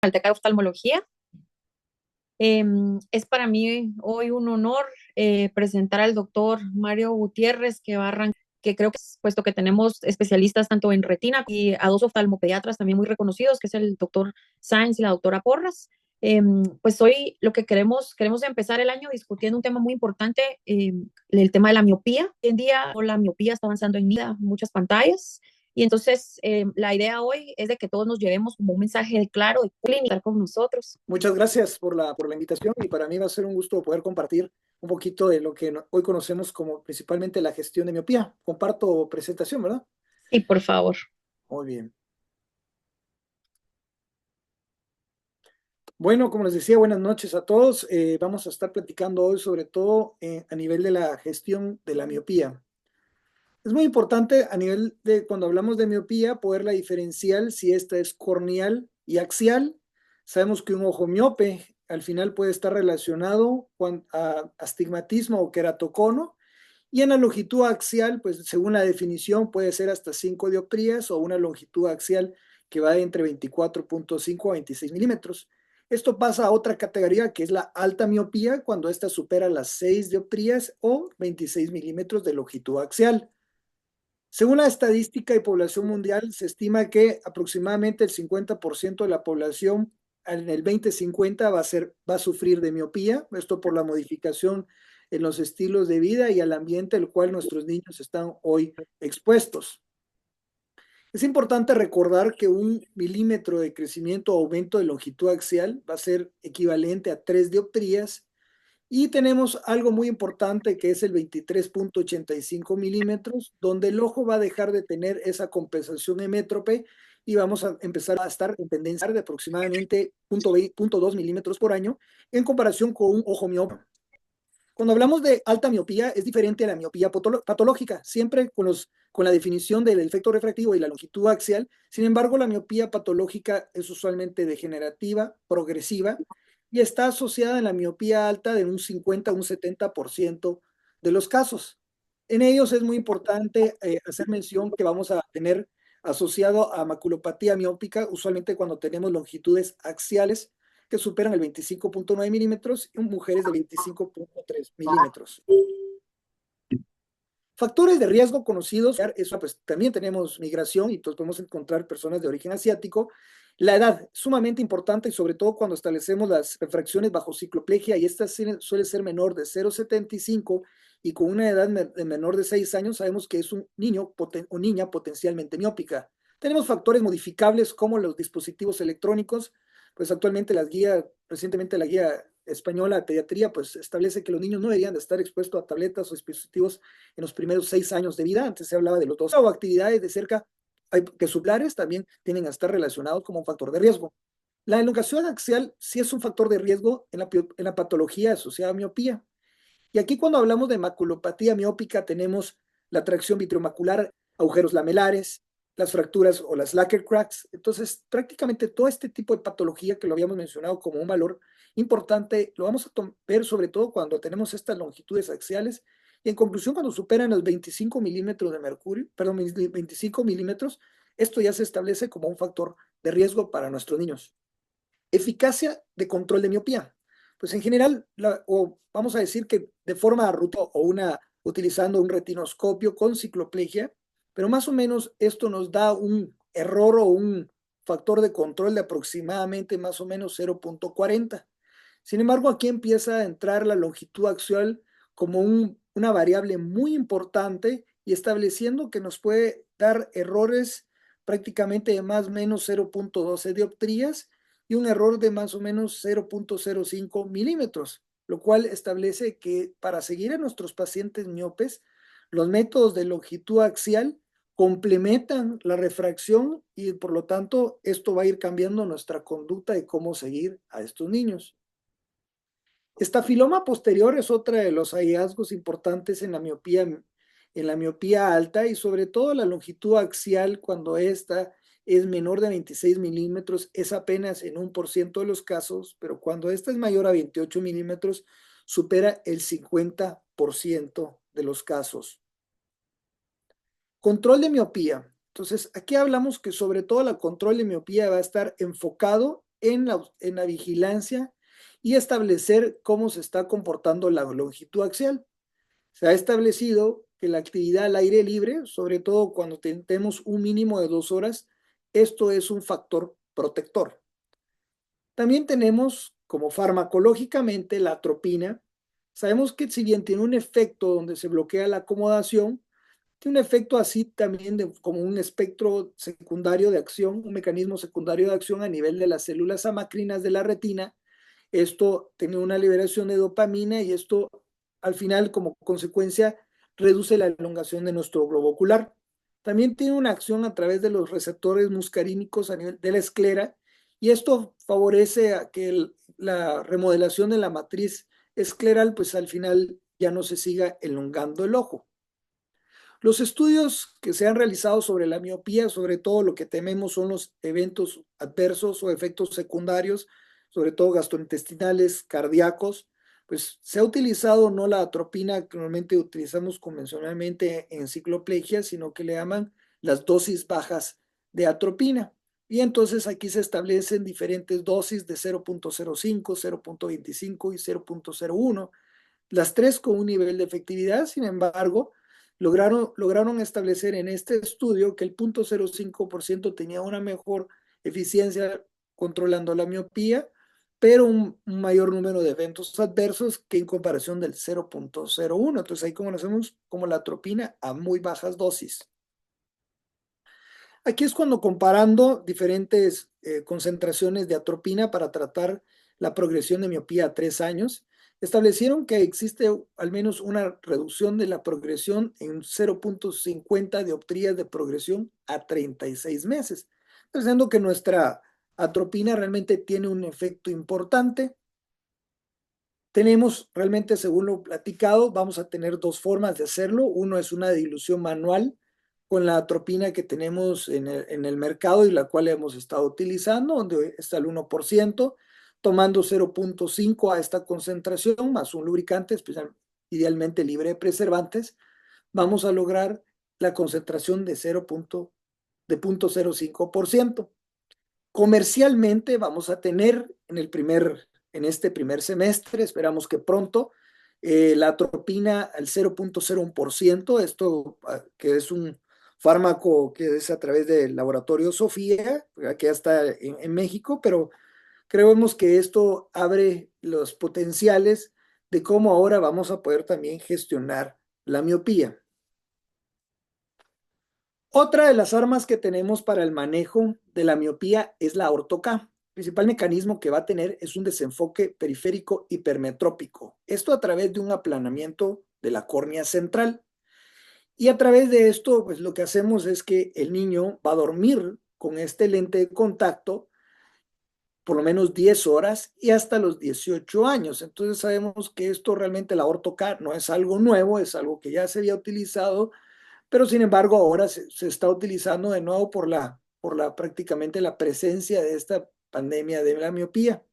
Alteca de Oftalmología. Es para mí hoy un honor presentar al doctor Mario Gutiérrez, que va a arrancar, que creo que es, puesto que tenemos especialistas tanto en retina y a dos oftalmopediatras también muy reconocidos, que es el doctor Sáenz y la doctora Porras. Pues hoy lo que queremos empezar el año discutiendo un tema muy importante, el tema de la miopía. Hoy en día la miopía está avanzando en muchas pantallas. Y entonces la idea hoy es de que todos nos llevemos como un mensaje claro y clínica con nosotros. Muchas gracias por la invitación y para mí va a ser un gusto poder compartir un poquito de lo que hoy conocemos como principalmente la gestión de miopía. Comparto presentación, ¿verdad? Sí, por favor. Muy bien. Bueno, como les decía, buenas noches a todos. Vamos a estar platicando hoy sobre todo a nivel de la gestión de la miopía. Es muy importante a nivel de cuando hablamos de miopía poderla diferenciar si esta es corneal y axial. Sabemos que un ojo miope al final puede estar relacionado con astigmatismo o queratocono y en la longitud axial, pues según la definición puede ser hasta 5 dioptrías o una longitud axial que va de entre 24.5 a 26 milímetros. Esto pasa a otra categoría que es la alta miopía cuando ésta supera las 6 dioptrías o 26 milímetros de longitud axial. Según la estadística y población mundial, se estima que aproximadamente el 50% de la población en el 2050 va a sufrir de miopía, esto por la modificación en los estilos de vida y al ambiente al cual nuestros niños están hoy expuestos. Es importante recordar que un milímetro de crecimiento o aumento de longitud axial va a ser equivalente a 3 dioptrías y tenemos algo muy importante que es el 23.85 milímetros, donde el ojo va a dejar de tener esa compensación hemétrope y vamos a empezar a estar en tendencia de aproximadamente 0.2 milímetros por año en comparación con un ojo miope. Cuando hablamos de alta miopía, es diferente a la miopía patológica, siempre con la definición del efecto refractivo y la longitud axial. Sin embargo, la miopía patológica es usualmente degenerativa, progresiva, y está asociada en la miopía alta de un 50 a un 70% de los casos. En ellos es muy importante hacer mención que vamos a tener asociado a maculopatía miópica, usualmente cuando tenemos longitudes axiales que superan el 25.9 milímetros y mujeres de 25.3 milímetros. Factores de riesgo conocidos, eso pues también tenemos migración y entonces podemos encontrar personas de origen asiático. La edad, sumamente importante y sobre todo cuando establecemos las refracciones bajo cicloplegia y esta suele ser menor de 0,75 y con una edad de menor de 6 años sabemos que es un niño o niña potencialmente miópica. Tenemos factores modificables como los dispositivos electrónicos, pues actualmente recientemente la guía española de pediatría, pues establece que los niños no deberían de estar expuestos a tabletas o dispositivos en los primeros 6 años de vida. Antes se hablaba de los 2 o actividades de cerca que suplares también tienen a estar relacionados como un factor de riesgo. La elongación axial sí es un factor de riesgo en la patología asociada a miopía. Y aquí cuando hablamos de maculopatía miópica tenemos la tracción vitreomacular, agujeros lamelares, las fracturas o las lacquer cracks. Entonces, prácticamente todo este tipo de patología que lo habíamos mencionado como un valor importante, lo vamos a ver sobre todo cuando tenemos estas longitudes axiales y en conclusión cuando superan los 25 milímetros de mercurio, perdón, 25 milímetros, esto ya se establece como un factor de riesgo para nuestros niños. Eficacia de control de miopía. Pues en general, o vamos a decir que de forma ruta o utilizando un retinoscopio con cicloplegia, pero más o menos esto nos da un error o un factor de control de aproximadamente más o menos 0.40. Sin embargo, aquí empieza a entrar la longitud axial como una variable muy importante y estableciendo que nos puede dar errores prácticamente de más o menos 0.12 dioptrías y un error de más o menos 0.05 milímetros, lo cual establece que para seguir a nuestros pacientes miopes, los métodos de longitud axial complementan la refracción y por lo tanto esto va a ir cambiando nuestra conducta de cómo seguir a estos niños. Estafiloma posterior es otra de los hallazgos importantes en la miopía alta y sobre todo la longitud axial cuando esta es menor de 26 milímetros es apenas en 1% de los casos, pero cuando esta es mayor a 28 milímetros supera el 50% de los casos. Control de miopía. Entonces, aquí hablamos que sobre todo el control de miopía va a estar enfocado en la vigilancia y establecer cómo se está comportando la longitud axial. Se ha establecido que la actividad al aire libre, sobre todo cuando tenemos un mínimo de 2 horas, esto es un factor protector. También tenemos como farmacológicamente la atropina. Sabemos que si bien tiene un efecto donde se bloquea la acomodación, tiene un efecto así también como un espectro secundario de acción, un mecanismo secundario de acción a nivel de las células amacrinas de la retina. Esto tiene una liberación de dopamina y esto al final como consecuencia reduce la elongación de nuestro globo ocular. También tiene una acción a través de los receptores muscarínicos a nivel de la esclera y esto favorece a que la remodelación de la matriz escleral pues al final ya no se siga elongando el ojo. Los estudios que se han realizado sobre la miopía, sobre todo lo que tememos son los eventos adversos o efectos secundarios, sobre todo gastrointestinales, cardíacos, pues se ha utilizado no la atropina que normalmente utilizamos convencionalmente en cicloplegia, sino que le llaman las dosis bajas de atropina. Y entonces aquí se establecen diferentes dosis de 0.05, 0.25 y 0.01, las tres con un nivel de efectividad. Sin embargo, lograron establecer en este estudio que el 0.05% tenía una mejor eficiencia controlando la miopía, pero un mayor número de eventos adversos que en comparación del 0.01. Entonces ahí conocemos como la atropina a muy bajas dosis. Aquí es cuando comparando diferentes concentraciones de atropina para tratar la progresión de miopía a 3 años, establecieron que existe al menos una reducción de la progresión en 0.50 dioptrías de progresión a 36 meses, pensando que nuestra atropina realmente tiene un efecto importante. Tenemos realmente, según lo platicado, vamos a tener dos formas de hacerlo. Uno es una dilución manual con la atropina que tenemos en el mercado y la cual hemos estado utilizando, donde está el 1%, tomando 0.5 a esta concentración, más un lubricante, idealmente libre de preservantes, vamos a lograr la concentración de 0.05%. Comercialmente vamos a tener en este primer semestre, esperamos que pronto, la atropina al 0.01%, esto que es un fármaco que es a través del laboratorio Sofía, que ya está en México, pero creemos que esto abre los potenciales de cómo ahora vamos a poder también gestionar la miopía. Otra de las armas que tenemos para el manejo de la miopía es la orto-K. El principal mecanismo que va a tener es un desenfoque periférico hipermetrópico. Esto a través de un aplanamiento de la córnea central. Y a través de esto, pues lo que hacemos es que el niño va a dormir con este lente de contacto por lo menos 10 horas y hasta los 18 años. Entonces sabemos que esto realmente la orto-K no es algo nuevo, es algo que ya se había utilizado, pero sin embargo ahora se está utilizando de nuevo por prácticamente la presencia de esta pandemia de la miopía.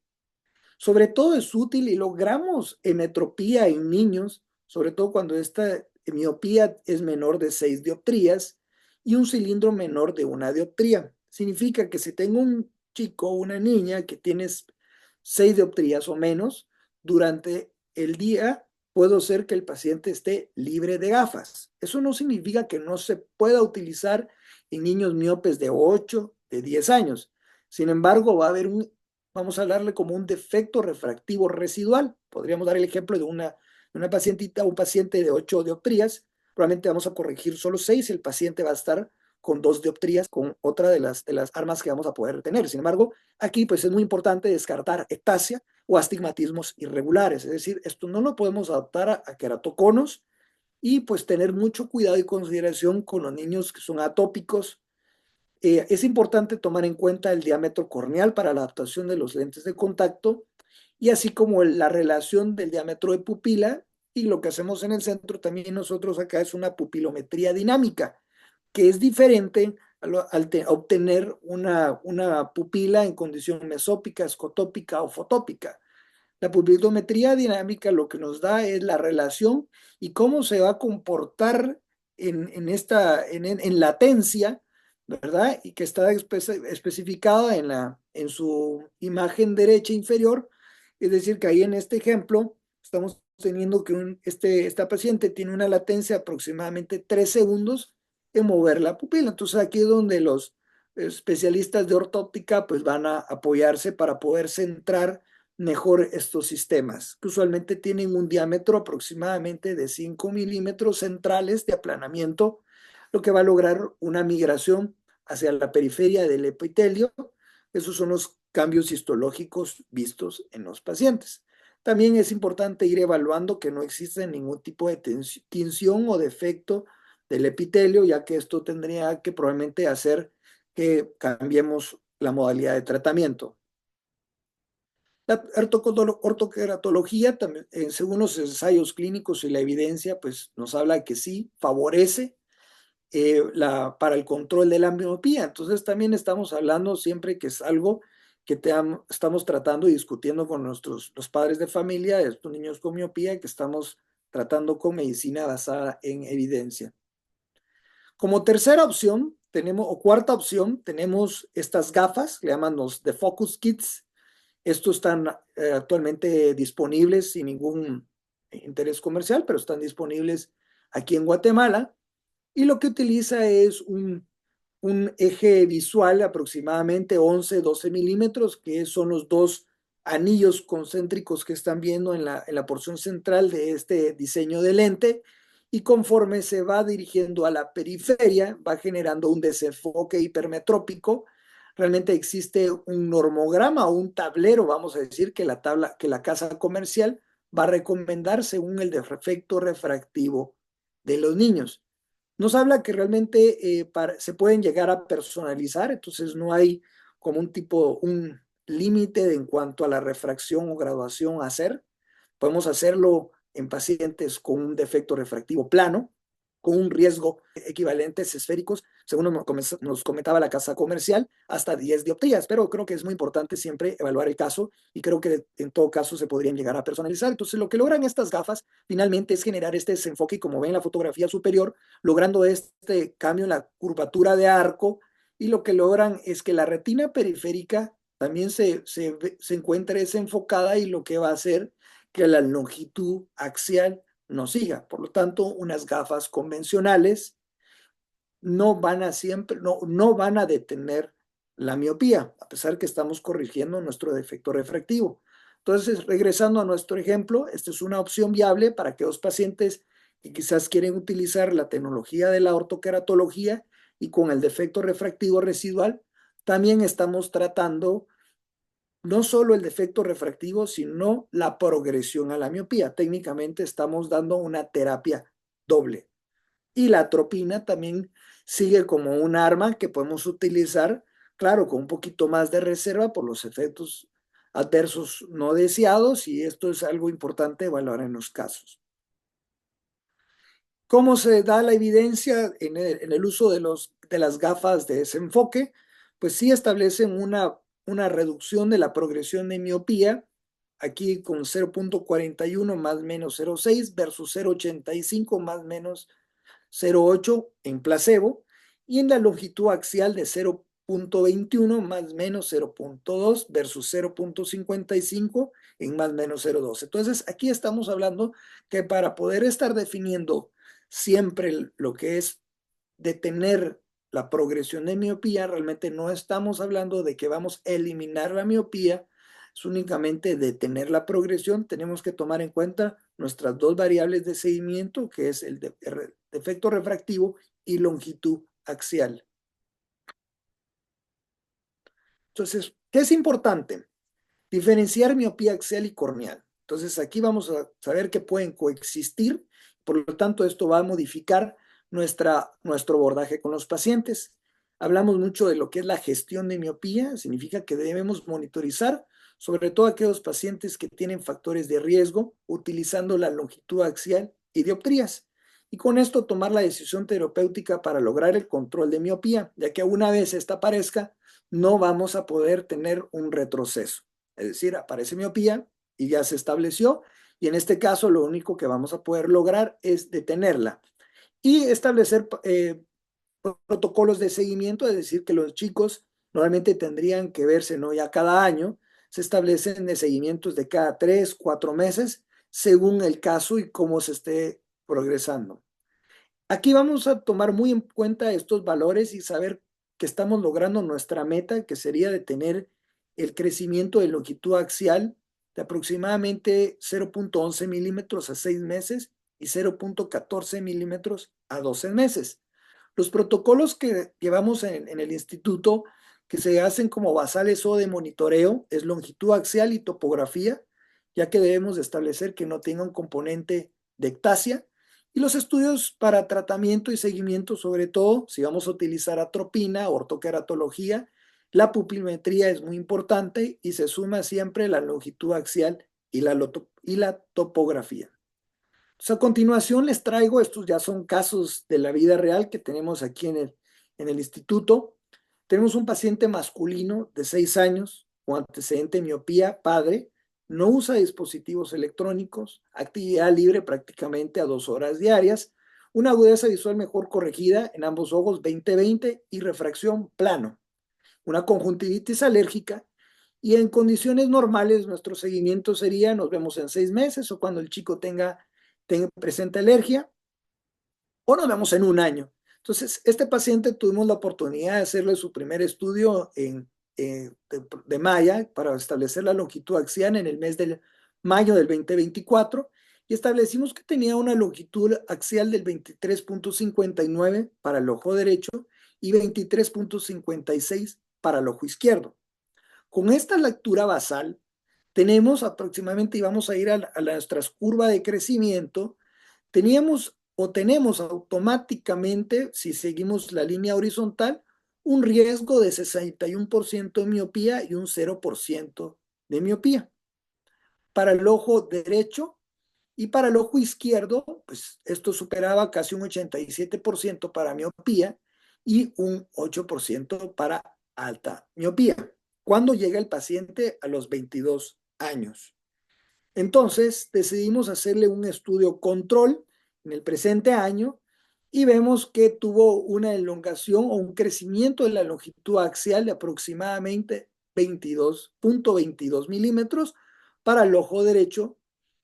Sobre todo es útil y logramos emetropía en niños, sobre todo cuando esta miopía es menor de 6 dioptrías y un cilindro menor de 1 dioptría. Significa que si tengo un chico o una niña que tiene 6 dioptrías o menos, durante el día puedo hacer que el paciente esté libre de gafas. Eso no significa que no se pueda utilizar en niños miopes de 8, de 10 años. Sin embargo, va a haber vamos a hablarle como un defecto refractivo residual. Podríamos dar el ejemplo de una pacientita o un paciente de 8 dioptrías. Probablemente vamos a corregir solo 6 y el paciente va a estar con 2 dioptrías, con otra de las armas que vamos a poder tener. Sin embargo, aquí pues es muy importante descartar ectasia o astigmatismos irregulares. Es decir, esto no lo podemos adaptar a queratoconos y pues tener mucho cuidado y consideración con los niños que son atópicos. Es importante tomar en cuenta el diámetro corneal para la adaptación de los lentes de contacto y así como la relación del diámetro de pupila, y lo que hacemos en el centro también nosotros acá es una pupilometría dinámica, que es diferente a obtener una pupila en condición mesópica, escotópica o fotópica. La pupilometría dinámica lo que nos da es la relación y cómo se va a comportar en latencia ¿verdad? Y que está especificada en su imagen derecha inferior. Es decir, que ahí en este ejemplo estamos teniendo que esta paciente tiene una latencia de aproximadamente 3 segundos en mover la pupila. Entonces aquí es donde los especialistas de ortóptica pues van a apoyarse para poder centrar mejor estos sistemas, que usualmente tienen un diámetro aproximadamente de 5 milímetros centrales de aplanamiento, lo que va a lograr una migración hacia la periferia del epitelio. Esos son los cambios histológicos vistos en los pacientes. También es importante ir evaluando que no existe ningún tipo de tinción o defecto del epitelio, ya que esto tendría que probablemente hacer que cambiemos la modalidad de tratamiento. La ortoqueratología, también, según los ensayos clínicos y la evidencia, pues nos habla que sí, favorece para el control de la miopía. Entonces también estamos hablando siempre que es algo que estamos tratando y discutiendo con los padres de familia de estos niños con miopía, que estamos tratando con medicina basada en evidencia. Como tercera opción, o cuarta opción, tenemos estas gafas, le llaman los The Focus Kits. Estos están actualmente disponibles sin ningún interés comercial, pero están disponibles aquí en Guatemala. Y lo que utiliza es un eje visual aproximadamente 11-12 milímetros, que son los dos anillos concéntricos que están viendo en la porción central de este diseño de lente, y conforme se va dirigiendo a la periferia, va generando un desenfoque hipermetrópico. Realmente existe un normograma o un tablero, vamos a decir, que la casa comercial va a recomendar según el defecto refractivo de los niños. Nos habla que realmente se pueden llegar a personalizar, entonces no hay como un límite en cuanto a la refracción o graduación a hacer. Podemos hacerlo en pacientes con un defecto refractivo plano, con un riesgo equivalentes esféricos, según nos comentaba la casa comercial, hasta 10 dioptrías, pero creo que es muy importante siempre evaluar el caso y creo que en todo caso se podrían llegar a personalizar. Entonces lo que logran estas gafas finalmente es generar este desenfoque, como ven en la fotografía superior, logrando este cambio en la curvatura de arco, y lo que logran es que la retina periférica también se encuentre desenfocada, y lo que va a hacer que la longitud axial no siga. Por lo tanto, unas gafas convencionales no van a no van a detener la miopía, a pesar que estamos corrigiendo nuestro defecto refractivo. Entonces, regresando a nuestro ejemplo, esta es una opción viable para aquellos pacientes que quizás quieren utilizar la tecnología de la ortoqueratología y con el defecto refractivo residual. También estamos tratando no solo el defecto refractivo, sino la progresión a la miopía. Técnicamente estamos dando una terapia doble. Y la atropina también sigue como un arma que podemos utilizar, claro, con un poquito más de reserva por los efectos adversos no deseados, y esto es algo importante evaluar en los casos. ¿Cómo se da la evidencia en el uso de las gafas de desenfoque? Pues sí establecen una reducción de la progresión de miopía, aquí con 0.41 más menos 0.6 versus 0.85 más menos 0.8 en placebo, y en la longitud axial de 0.21 más menos 0.2 versus 0.55 en más menos 0.12. Entonces aquí estamos hablando que para poder estar definiendo siempre lo que es detener la progresión de miopía, realmente no estamos hablando de que vamos a eliminar la miopía, es únicamente detener la progresión. Tenemos que tomar en cuenta nuestras dos variables de seguimiento, que es el defecto refractivo y longitud axial. Entonces, ¿qué es importante? Diferenciar miopía axial y corneal. Entonces, aquí vamos a saber que pueden coexistir, por lo tanto, esto va a modificar nuestro abordaje con los pacientes. Hablamos mucho de lo que es la gestión de miopía, significa que debemos monitorizar sobre todo aquellos pacientes que tienen factores de riesgo, utilizando la longitud axial y dioptrías. Y con esto tomar la decisión terapéutica para lograr el control de miopía, ya que una vez esta aparezca, no vamos a poder tener un retroceso. Es decir, aparece miopía y ya se estableció, y en este caso lo único que vamos a poder lograr es detenerla y establecer protocolos de seguimiento, es decir, que los chicos normalmente tendrían que verse, ¿no? Ya cada año, se establecen de seguimientos de cada 3, 4 meses, según el caso y cómo se esté progresando. Aquí vamos a tomar muy en cuenta estos valores y saber que estamos logrando nuestra meta, que sería de tener el crecimiento de longitud axial de aproximadamente 0.11 milímetros a 6 meses y 0.14 milímetros a 12 meses. Los protocolos que llevamos en el instituto, que se hacen como basales o de monitoreo, es longitud axial y topografía, ya que debemos establecer que no tenga un componente de ectasia. Y los estudios para tratamiento y seguimiento, sobre todo, si vamos a utilizar atropina, ortoqueratología, la pupimetría es muy importante y se suma siempre la longitud axial y la topografía. Entonces, a continuación les traigo, estos ya son casos de la vida real que tenemos aquí en el instituto. Tenemos un paciente masculino de 6 años con antecedente de miopía, padre, no usa dispositivos electrónicos, actividad libre prácticamente a 2 horas diarias, una agudeza visual mejor corregida en ambos ojos 20/20 y refracción plano, una conjuntivitis alérgica y en condiciones normales nuestro seguimiento sería nos vemos en 6 meses o cuando el chico tenga presente alergia o nos vemos en un año. Entonces, este paciente tuvimos la oportunidad de hacerle su primer estudio de malla para establecer la longitud axial en el mes de mayo del 2024 y establecimos que tenía una longitud axial del 23.59 para el ojo derecho y 23.56 para el ojo izquierdo. Con esta lectura basal, tenemos aproximadamente, y vamos a ir a nuestras curvas de crecimiento, teníamos o tenemos automáticamente, si seguimos la línea horizontal, un riesgo de 61% de miopía y un 0% de miopía. Para el ojo derecho y para el ojo izquierdo, pues esto superaba casi un 87% para miopía y un 8% para alta miopía. Cuando llega el paciente a los 22 años. Entonces decidimos hacerle un estudio control en el presente año y vemos que tuvo una elongación o un crecimiento de la longitud axial de aproximadamente 22.22 milímetros para el ojo derecho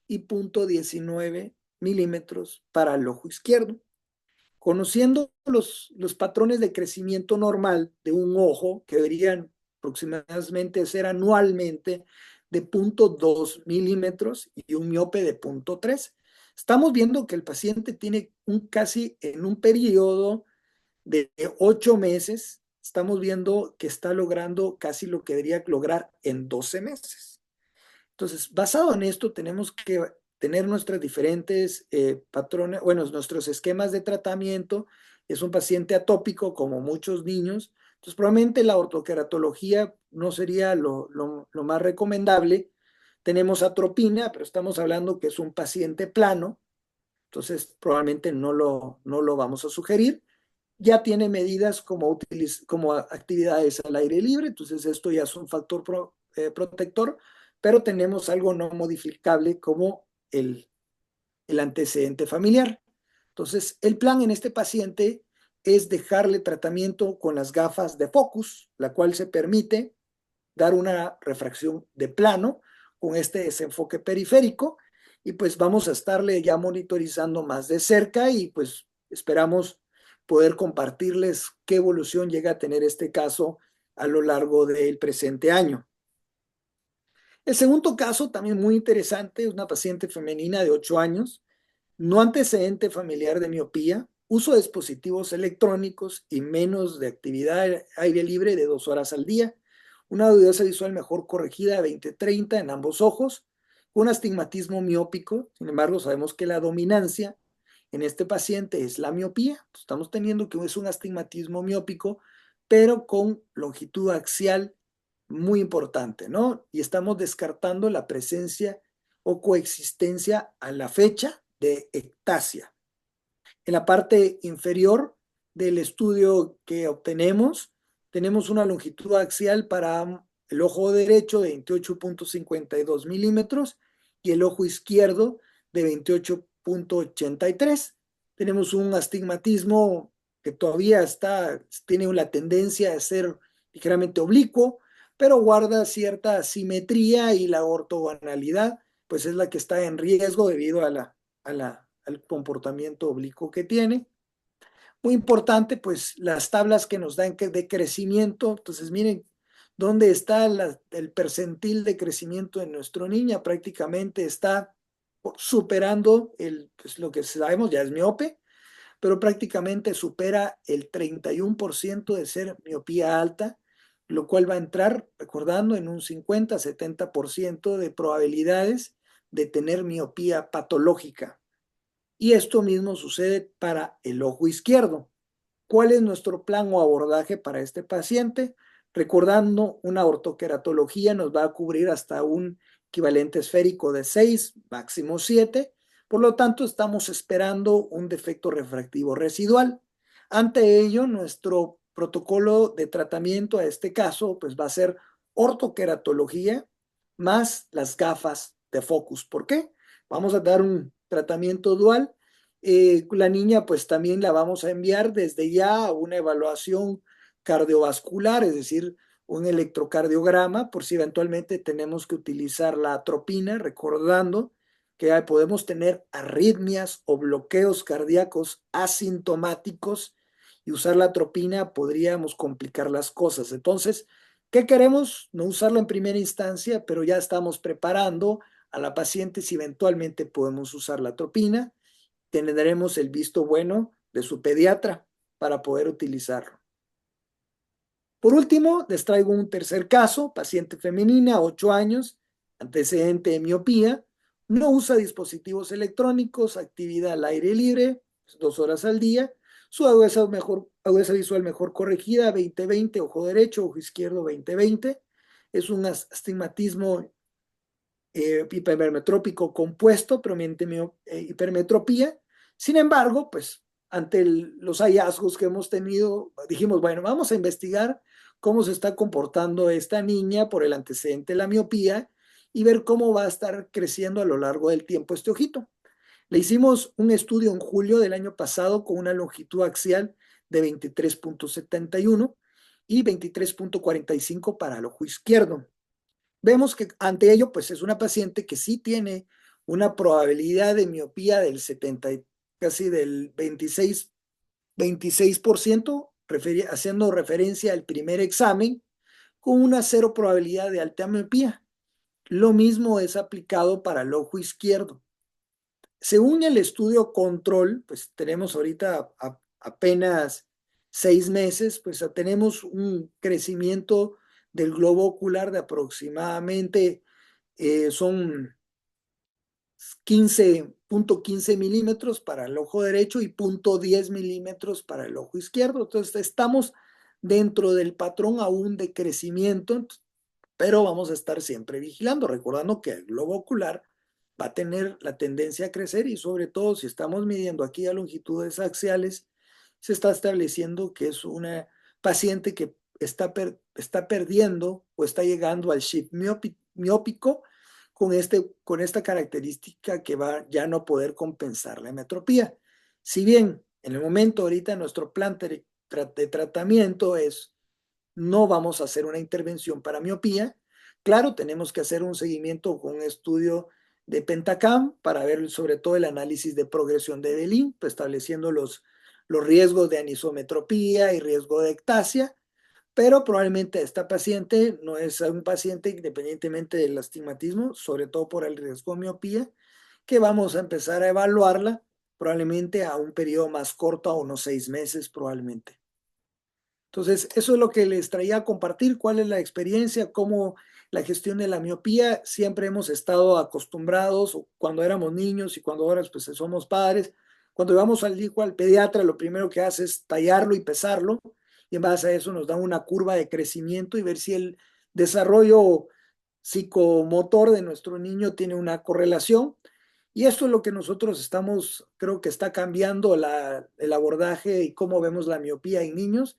y 0.19 milímetros para el ojo izquierdo. Conociendo los patrones de crecimiento normal de un ojo, que deberían aproximadamente ser anualmente de 0.2 milímetros y un miope de 0.3, estamos viendo que el paciente tiene casi en un periodo de 8 meses, estamos viendo que está logrando casi lo que debería lograr en 12 meses. Entonces, basado en esto, tenemos que tener nuestras diferentes patrones, bueno, nuestros esquemas de tratamiento. Es un paciente atópico, como muchos niños. Entonces, probablemente la ortoqueratología no sería lo más recomendable. Tenemos atropina, pero estamos hablando que es un paciente plano. Entonces, probablemente no lo vamos a sugerir. Ya tiene medidas como actividades al aire libre, entonces esto ya es un factor protector, pero tenemos algo no modificable como el antecedente familiar. Entonces, el plan en este paciente es dejarle tratamiento con las gafas de focus, la cual se permite dar una refracción de plano con este desenfoque periférico y pues vamos a estarle ya monitorizando más de cerca y pues esperamos poder compartirles qué evolución llega a tener este caso a lo largo del presente año. El segundo caso, también muy interesante, es una paciente femenina de 8 años, no antecedente familiar de miopía, uso de dispositivos electrónicos y menos de actividad aire libre de 2 horas al día, una agudeza visual mejor corregida de 20/30 en ambos ojos, un astigmatismo miópico. Sin embargo, sabemos que la dominancia en este paciente es la miopía. Estamos teniendo que es un astigmatismo miópico, pero con longitud axial muy importante, ¿no? Y estamos descartando la presencia o coexistencia a la fecha de ectasia. En la parte inferior del estudio que obtenemos, tenemos una longitud axial para el ojo derecho de 28.52 milímetros y el ojo izquierdo de 28.83. Tenemos un astigmatismo que todavía tiene la tendencia a ser ligeramente oblicuo, pero guarda cierta simetría, y la ortogonalidad pues es la que está en riesgo debido al comportamiento oblicuo que tiene. Muy importante, pues las tablas que nos dan de crecimiento. Entonces, miren dónde está el percentil de crecimiento de nuestra niña. Prácticamente está superando pues lo que sabemos, ya es miope, pero prácticamente supera el 31% de ser miopía alta, lo cual va a entrar, recordando, en un 50-70% de probabilidades de tener miopía patológica. Y esto mismo sucede para el ojo izquierdo. ¿Cuál es nuestro plan o abordaje para este paciente? Recordando, una ortoqueratología nos va a cubrir hasta un equivalente esférico de 6, máximo 7. Por lo tanto, estamos esperando un defecto refractivo residual. Ante ello, nuestro protocolo de tratamiento a este caso pues va a ser ortoqueratología más las gafas de Focus. ¿Por qué? Vamos a dar un tratamiento dual. La niña pues también la vamos a enviar desde ya a una evaluación cardiovascular, es decir, un electrocardiograma, por si eventualmente tenemos que utilizar la atropina, recordando que podemos tener arritmias o bloqueos cardíacos asintomáticos, y usar la atropina podríamos complicar las cosas. Entonces, ¿qué queremos? No usarla en primera instancia, pero ya estamos preparando a la paciente si eventualmente podemos usar la atropina. Tendremos el visto bueno de su pediatra para poder utilizarlo. Por último, les traigo un tercer caso: paciente femenina, 8 años, antecedente de miopía, no usa dispositivos electrónicos, actividad al aire libre, 2 horas al día, su agudeza visual mejor corregida, 20/20, ojo derecho, ojo izquierdo, 20/20, es un astigmatismo hipermetrópico compuesto, prominente hipermetropía. Sin embargo, pues ante los hallazgos que hemos tenido, dijimos, bueno, vamos a investigar cómo se está comportando esta niña por el antecedente de la miopía y ver cómo va a estar creciendo a lo largo del tiempo este ojito. Le hicimos un estudio en julio del año pasado con una longitud axial de 23.71 y 23.45 para el ojo izquierdo. Vemos que ante ello, pues es una paciente que sí tiene una probabilidad de miopía del 70, casi del 26%, haciendo referencia al primer examen, con una cero probabilidad de alta miopía. Lo mismo es aplicado para el ojo izquierdo. Según el estudio control, pues tenemos ahorita apenas 6 meses, pues tenemos un crecimiento del globo ocular de aproximadamente son 15.15 milímetros para el ojo derecho y 0.10 milímetros para el ojo izquierdo. Entonces estamos dentro del patrón aún de crecimiento, pero vamos a estar siempre vigilando, recordando que el globo ocular va a tener la tendencia a crecer, y sobre todo si estamos midiendo aquí a longitudes axiales, se está estableciendo que es una paciente que está perdiendo o está llegando al shift miópico con esta característica que va ya no poder compensar la metropía. Si bien en el momento ahorita nuestro plan de tratamiento es no vamos a hacer una intervención para miopía, claro, tenemos que hacer un seguimiento con un estudio de Pentacam para ver sobre todo el análisis de progresión de Belin, pues estableciendo los riesgos de anisometropía y riesgo de ectasia, pero probablemente esta paciente no es un paciente independientemente del astigmatismo, sobre todo por el riesgo de miopía, que vamos a empezar a evaluarla probablemente a un periodo más corto, a unos 6 meses probablemente. Entonces, eso es lo que les traía a compartir, cuál es la experiencia, cómo la gestión de la miopía. Siempre hemos estado acostumbrados, cuando éramos niños y cuando ahora pues somos padres, cuando vamos al hijo al pediatra, lo primero que hace es tallarlo y pesarlo, y en base a eso nos da una curva de crecimiento y ver si el desarrollo psicomotor de nuestro niño tiene una correlación. Y esto es lo que nosotros estamos, creo que está cambiando el abordaje y cómo vemos la miopía en niños.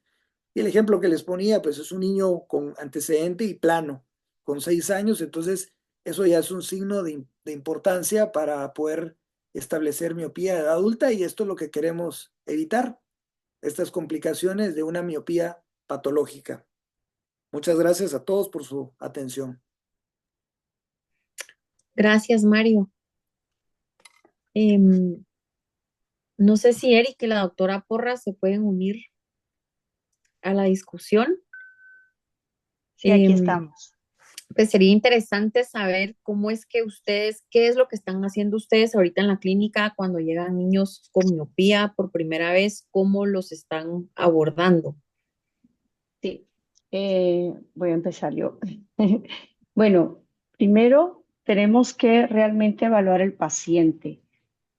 Y el ejemplo que les ponía, pues es un niño con antecedente y plano, con 6 años, entonces eso ya es un signo de importancia para poder establecer miopía de edad adulta, y esto es lo que queremos evitar. estas complicaciones de una miopía patológica. Muchas gracias a todos por su atención. Gracias, Mario. Em, no sé si Eric y la doctora Porras se pueden unir a la discusión. Sí, aquí estamos. Pues sería interesante saber cómo es que ustedes, qué es lo que están haciendo ustedes ahorita en la clínica cuando llegan niños con miopía por primera vez, cómo los están abordando. Sí, voy a empezar yo. Bueno, primero tenemos que realmente evaluar el paciente.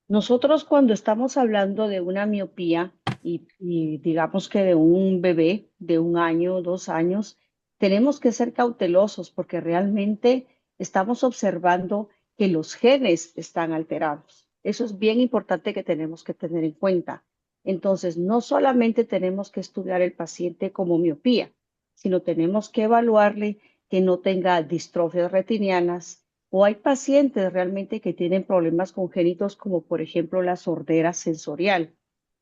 Nosotros cuando estamos hablando de una miopía y digamos que de un bebé de 1 año, 2 años, tenemos que ser cautelosos porque realmente estamos observando que los genes están alterados. Eso es bien importante que tenemos que tener en cuenta. Entonces, no solamente tenemos que estudiar el paciente como miopía, sino tenemos que evaluarle que no tenga distrofias retinianas, o hay pacientes realmente que tienen problemas congénitos como por ejemplo la sordera sensorial.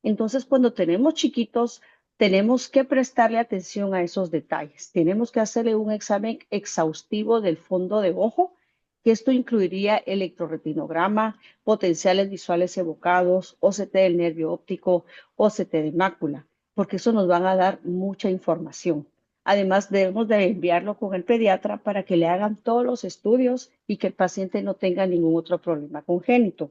Entonces, cuando tenemos chiquitos, tenemos que prestarle atención a esos detalles. Tenemos que hacerle un examen exhaustivo del fondo de ojo, que esto incluiría electroretinograma, potenciales visuales evocados, OCT del nervio óptico, OCT de mácula, porque eso nos van a dar mucha información. Además, debemos de enviarlo con el pediatra para que le hagan todos los estudios y que el paciente no tenga ningún otro problema congénito.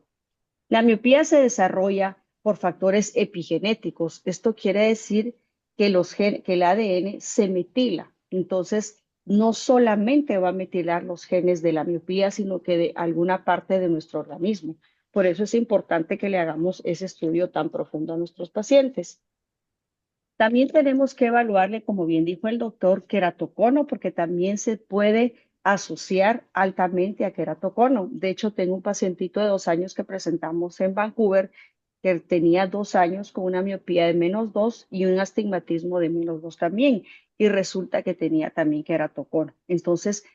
La miopía se desarrolla por factores epigenéticos. Esto quiere decir que, que el ADN se metila. Entonces, no solamente va a metilar los genes de la miopía, sino que de alguna parte de nuestro organismo. Por eso es importante que le hagamos ese estudio tan profundo a nuestros pacientes. También tenemos que evaluarle, como bien dijo el doctor, queratocono, porque también se puede asociar altamente a queratocono. De hecho, tengo un pacientito de 2 años que presentamos en Vancouver que tenía 2 años con una miopía de -2 y un astigmatismo de -2 también. Y resulta que tenía también queratocono. Entonces,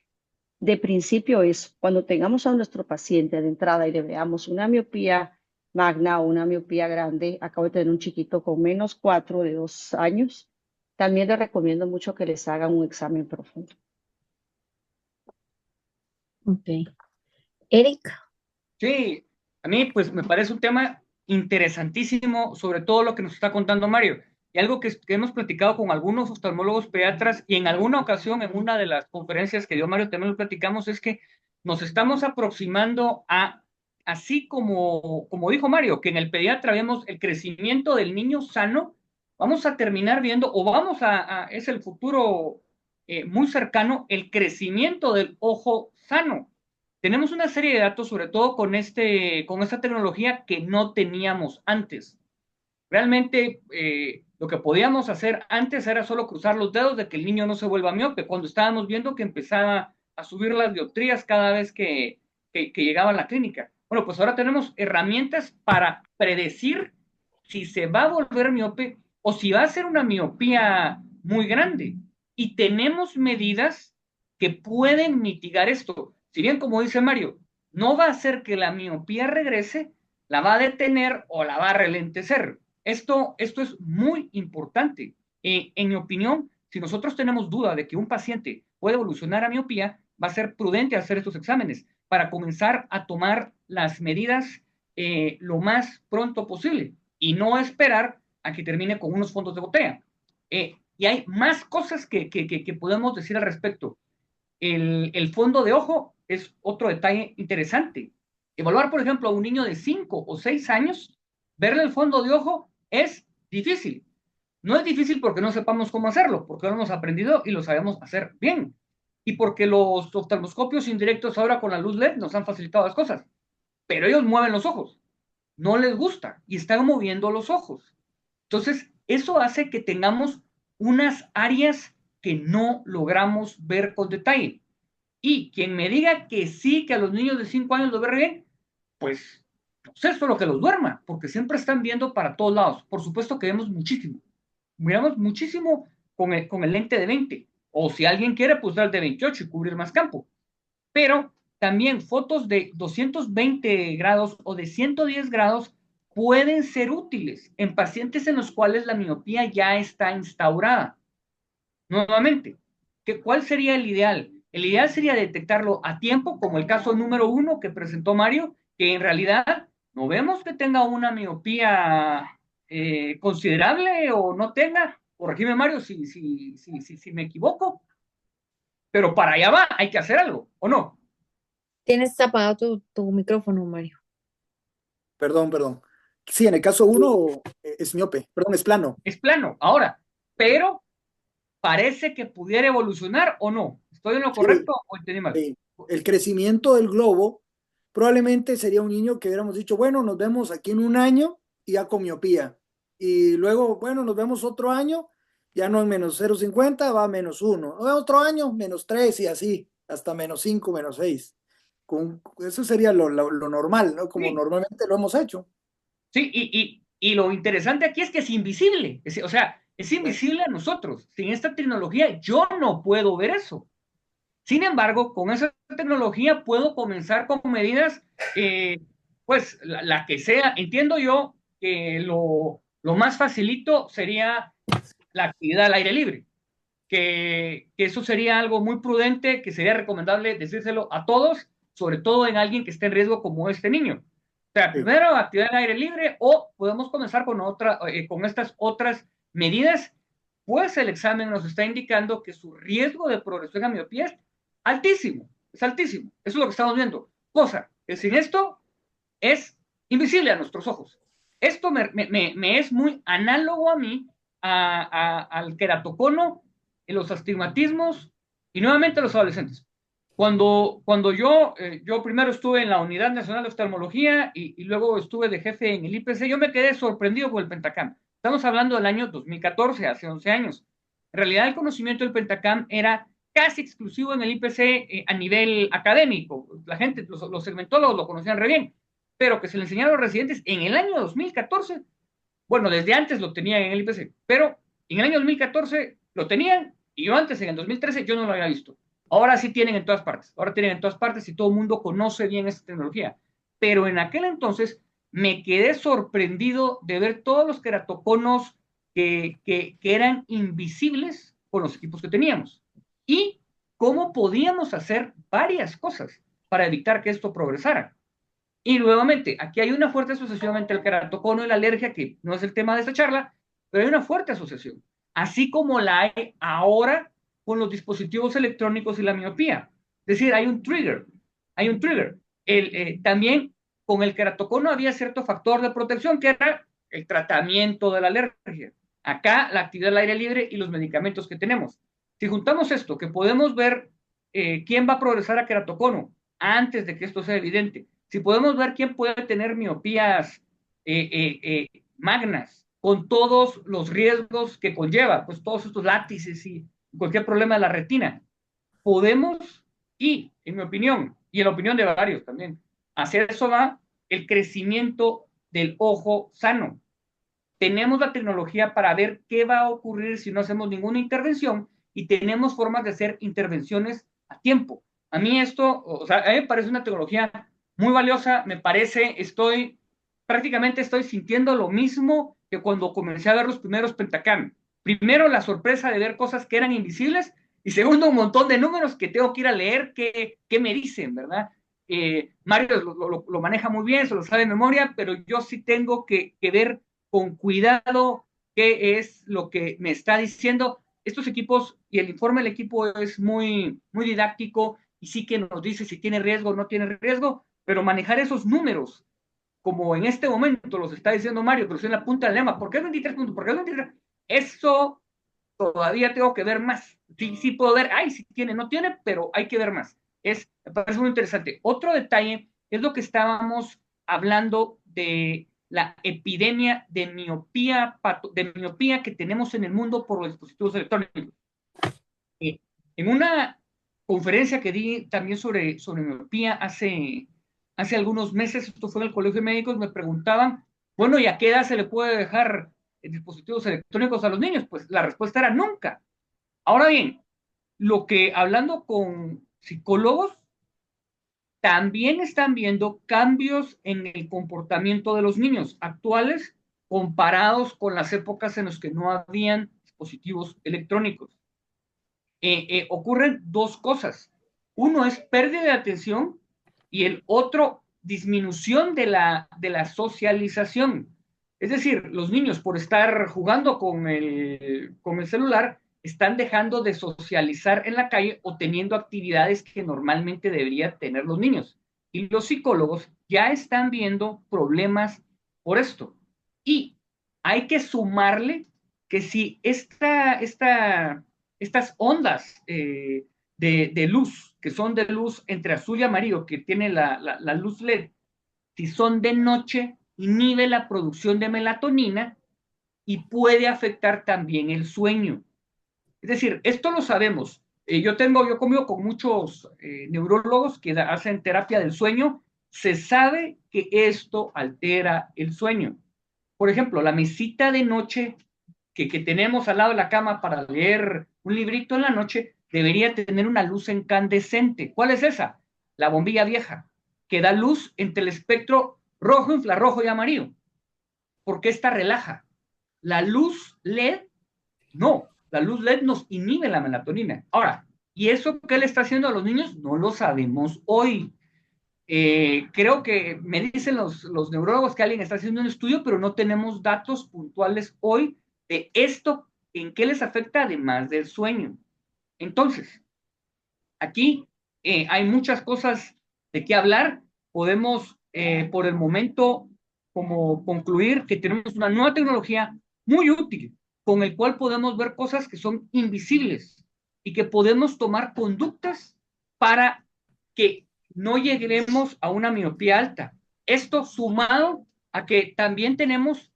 de principio es cuando tengamos a nuestro paciente de entrada y le veamos una miopía magna o una miopía grande, acabo de tener un chiquito con -4 de 2 años, también les recomiendo mucho que les hagan un examen profundo. Ok. Eric. Sí, a mí pues me parece un tema interesantísimo, sobre todo lo que nos está contando Mario. Y algo que hemos platicado con algunos oftalmólogos pediatras y en alguna ocasión en una de las conferencias que dio Mario también lo platicamos, es que nos estamos aproximando a, así como dijo Mario, que en el pediatra vemos el crecimiento del niño sano, vamos a terminar viendo, o vamos es el futuro muy cercano, el crecimiento del ojo sano. Tenemos una serie de datos, sobre todo con esta tecnología que no teníamos antes. Realmente lo que podíamos hacer antes era solo cruzar los dedos de que el niño no se vuelva miope, cuando estábamos viendo que empezaba a subir las dioptrías cada vez que llegaba a la clínica. Bueno, pues ahora tenemos herramientas para predecir si se va a volver miope o si va a ser una miopía muy grande. Y tenemos medidas que pueden mitigar esto. Si bien, como dice Mario, no va a hacer que la miopía regrese, la va a detener o la va a relentecer. Esto es muy importante. En mi opinión, si nosotros tenemos duda de que un paciente puede evolucionar a miopía, va a ser prudente hacer estos exámenes para comenzar a tomar las medidas lo más pronto posible y no esperar a que termine con unos fondos de botella. Y hay más cosas que podemos decir al respecto. El fondo de ojo es otro detalle interesante. Evaluar, por ejemplo, a un niño de 5 o 6 años, verle el fondo de ojo es difícil. No es difícil porque no sepamos cómo hacerlo, porque lo hemos aprendido y lo sabemos hacer bien. Y porque los oftalmoscopios indirectos ahora con la luz LED nos han facilitado las cosas. Pero ellos mueven los ojos. No les gusta y están moviendo los ojos. Entonces, eso hace que tengamos unas áreas que no logramos ver con detalle. Y quien me diga que sí, que a los niños de 5 años lo ve bien, pues no sé, solo que los duerma, porque siempre están viendo para todos lados. Por supuesto que vemos muchísimo. Miramos muchísimo con el lente de 20. O si alguien quiere, pues dar de 28 y cubrir más campo. Pero también fotos de 220 grados o de 110 grados pueden ser útiles en pacientes en los cuales la miopía ya está instaurada. Nuevamente, ¿cuál sería el ideal? El ideal sería detectarlo a tiempo, como el caso número 1 que presentó Mario, que en realidad no vemos que tenga una miopía considerable o no tenga. Corregime, Mario, si me equivoco. Pero para allá va, hay que hacer algo, ¿o no? Tienes apagado tu micrófono, Mario. Perdón. Sí, en el caso 1 es miope, perdón, es plano. Es plano. Ahora, pero parece que pudiera evolucionar o no. ¿Estoy en lo correcto o entendí mal? El crecimiento del globo probablemente sería un niño que hubiéramos dicho, bueno, nos vemos aquí en un año y ya con miopía. Y luego, bueno, nos vemos otro año, ya no en -0,50, va a -1. Otro año, -3 y así, hasta -5, -6. Eso sería lo normal, ¿no? Como Sí. normalmente lo hemos hecho. Sí, y lo interesante aquí es que es invisible. O sea, es invisible a nosotros. Sin esta tecnología yo no puedo ver eso. Sin embargo, con esa tecnología puedo comenzar con medidas, pues la que sea. Entiendo yo que lo más facilito sería la actividad al aire libre, que eso sería algo muy prudente, que sería recomendable decírselo a todos, sobre todo en alguien que esté en riesgo como este niño. O sea, Sí. primero actividad al aire libre o podemos comenzar con estas otras medidas, pues el examen nos está indicando que su riesgo de progresión a miopía es altísimo, es altísimo. Eso es lo que estamos viendo. Cosa que sin esto es invisible a nuestros ojos. Esto me es muy análogo a mí, al queratocono, los astigmatismos y nuevamente los adolescentes. Cuando yo primero estuve en la Unidad Nacional de Oftalmología y luego estuve de jefe en el IPC, yo me quedé sorprendido con el Pentacam. Estamos hablando del año 2014, hace 11 años. En realidad el conocimiento del Pentacam era casi exclusivo en el IPC a nivel académico. La gente, los segmentólogos lo conocían re bien, pero que se le enseñaron a los residentes en el año 2014, bueno, desde antes lo tenían en el IPC, pero en el año 2014 lo tenían y yo antes, en el 2013, yo no lo había visto. Ahora sí tienen en todas partes, ahora tienen en todas partes y todo el mundo conoce bien esta tecnología. Pero en aquel entonces me quedé sorprendido de ver todos los queratoconos que eran invisibles con los equipos que teníamos y cómo podíamos hacer varias cosas para evitar que esto progresara. Y nuevamente, aquí hay una fuerte asociación entre el queratocono y la alergia, que no es el tema de esta charla, pero hay una fuerte asociación, así como la hay ahora con los dispositivos electrónicos y la miopía. Es decir, hay un trigger, hay un trigger. También con el queratocono había cierto factor de protección que era el tratamiento de la alergia. Acá la actividad al aire libre y los medicamentos que tenemos. Si juntamos esto, que podemos ver quién va a progresar a queratocono antes de que esto sea evidente, si podemos ver quién puede tener miopías magnas, con todos los riesgos que conlleva, pues todos estos látices y cualquier problema de la retina, podemos, y en mi opinión, y en la opinión de varios también, hacer eso va el crecimiento del ojo sano. Tenemos la tecnología para ver qué va a ocurrir si no hacemos ninguna intervención y tenemos formas de hacer intervenciones a tiempo. A mí esto, o sea, a mí me parece una tecnología muy valiosa, me parece, prácticamente estoy sintiendo lo mismo que cuando comencé a ver los primeros Pentacam. Primero, la sorpresa de ver cosas que eran invisibles y segundo, un montón de números que tengo que ir a leer qué me dicen, ¿verdad? Mario lo maneja muy bien, se lo sabe de memoria, pero yo sí tengo que ver con cuidado qué es lo que me está diciendo. Estos equipos y el informe del equipo es muy, muy didáctico y sí que nos dice si tiene riesgo o no tiene riesgo, pero manejar esos números, como en este momento los está diciendo Mario, pero estoy en la punta del lema, ¿por qué 23 puntos? ¿Por qué 23? Eso todavía tengo que ver más. Sí puedo ver, ay, sí tiene, no tiene, pero hay que ver más. Me parece muy interesante. Otro detalle es lo que estábamos hablando de la epidemia de miopía que tenemos en el mundo por los dispositivos electrónicos. En una conferencia que di también sobre miopía hace algunos meses, esto fue en el Colegio de Médicos, me preguntaban, bueno, ¿y a qué edad se le puede dejar dispositivos electrónicos a los niños? Pues la respuesta era nunca. Ahora bien, hablando con psicólogos, también están viendo cambios en el comportamiento de los niños actuales comparados con las épocas en las que no habían dispositivos electrónicos. Ocurren dos cosas. Uno es pérdida de atención y el otro, disminución de la socialización. Es decir, los niños por estar jugando con el celular están dejando de socializar en la calle o teniendo actividades que normalmente deberían tener los niños. Y los psicólogos ya están viendo problemas por esto. Y hay que sumarle que si estas ondas de luz, que son de luz entre azul y amarillo, que tiene la luz LED, si son de noche, inhibe la producción de melatonina y puede afectar también el sueño. Es decir, esto lo sabemos. Yo convivo con muchos neurólogos que hacen terapia del sueño. Se sabe que esto altera el sueño. Por ejemplo, la mesita de noche que tenemos al lado de la cama para leer un librito en la noche debería tener una luz incandescente. ¿Cuál es esa? La bombilla vieja, que da luz entre el espectro rojo, infrarrojo y amarillo. Porque esta relaja. La luz LED, no. La luz LED nos inhibe la melatonina. Ahora, ¿y eso qué le está haciendo a los niños? No lo sabemos hoy. Creo que me dicen los neurólogos que alguien está haciendo un estudio, pero no tenemos datos puntuales hoy de esto, en qué les afecta además del sueño. Entonces, aquí hay muchas cosas de qué hablar. Podemos, por el momento, como concluir que tenemos una nueva tecnología muy útil, con el cual podemos ver cosas que son invisibles y que podemos tomar conductas para que no lleguemos a una miopía alta. Esto sumado a que también tenemos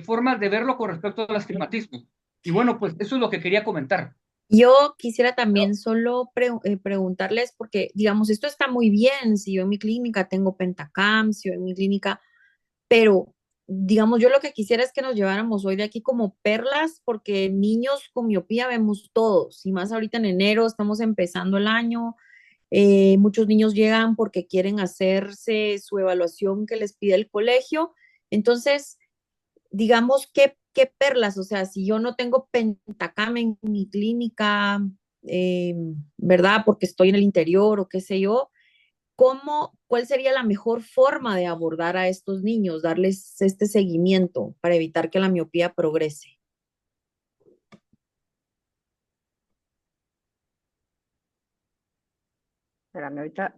formas de verlo con respecto al astigmatismo. Y bueno, pues eso es lo que quería comentar. Yo quisiera también solo preguntarles, porque digamos, esto está muy bien, si yo en mi clínica tengo Pentacam, si yo en mi clínica, pero digamos, yo lo que quisiera es que nos lleváramos hoy de aquí como perlas, porque niños con miopía vemos todos, y más ahorita en enero estamos empezando el año, muchos niños llegan porque quieren hacerse su evaluación que les pide el colegio, entonces digamos, qué perlas, o sea, si yo no tengo Pentacam en mi clínica, eh, ¿verdad? Porque estoy en el interior o qué sé yo, ¿cuál sería la mejor forma de abordar a estos niños, darles este seguimiento para evitar que la miopía progrese? Espérame, ahorita.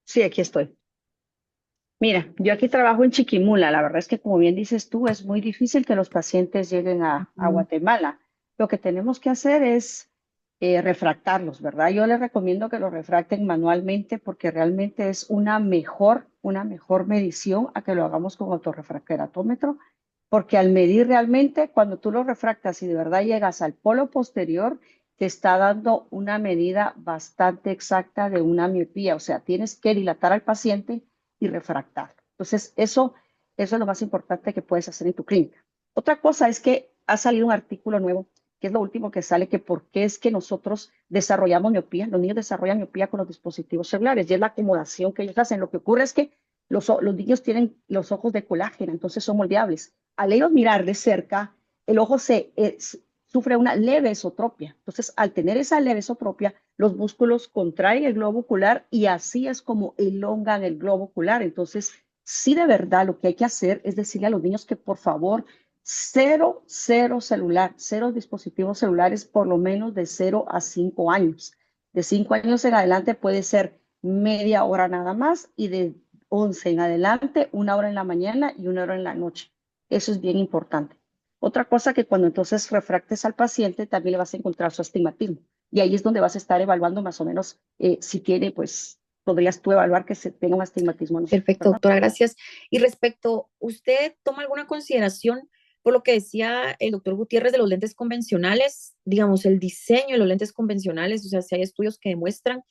Sí, aquí estoy. Mira, yo aquí trabajo en Chiquimula. La verdad es que, como bien dices tú, es muy difícil que los pacientes lleguen a Ujú. Guatemala. Lo que tenemos que hacer es refractarlos, ¿verdad? Yo les recomiendo que los refracten manualmente porque realmente es una mejor medición a que lo hagamos con autorrefracteratómetro, porque al medir realmente, cuando tú lo refractas y de verdad llegas al polo posterior, te está dando una medida bastante exacta de una miopía. O sea, tienes que dilatar al paciente y refractar. Entonces, eso es lo más importante que puedes hacer en tu clínica. Otra cosa es que ha salido un artículo nuevo, que es lo último que sale, que por qué es que nosotros desarrollamos miopía. Los niños desarrollan miopía con los dispositivos celulares y es la acomodación que ellos hacen. Lo que ocurre es que los niños tienen los ojos de colágeno, entonces son moldeables. Al ellos mirar de cerca, el ojo sufre una leve esotropia. Entonces, al tener esa leve esotropia, los músculos contraen el globo ocular y así es como elongan el globo ocular. Entonces, sí, de verdad, lo que hay que hacer es decirle a los niños que por favor, cero celular, cero dispositivos celulares, por lo menos de 0 a 5 años. De 5 años en adelante puede ser media hora nada más y de 11 en adelante, 1 hora en la mañana y 1 hora en la noche. Eso es bien importante. Otra cosa que cuando entonces refractes al paciente también le vas a encontrar su astigmatismo. Y ahí es donde vas a estar evaluando más o menos si tiene, pues, podrías tú evaluar que se tenga un astigmatismo o no, Perfecto, ¿verdad? doctora, gracias. Y respecto, ¿usted toma alguna consideración por lo que decía el doctor Gutiérrez de los lentes convencionales? Digamos, el diseño de los lentes convencionales, o sea, si hay estudios que demuestran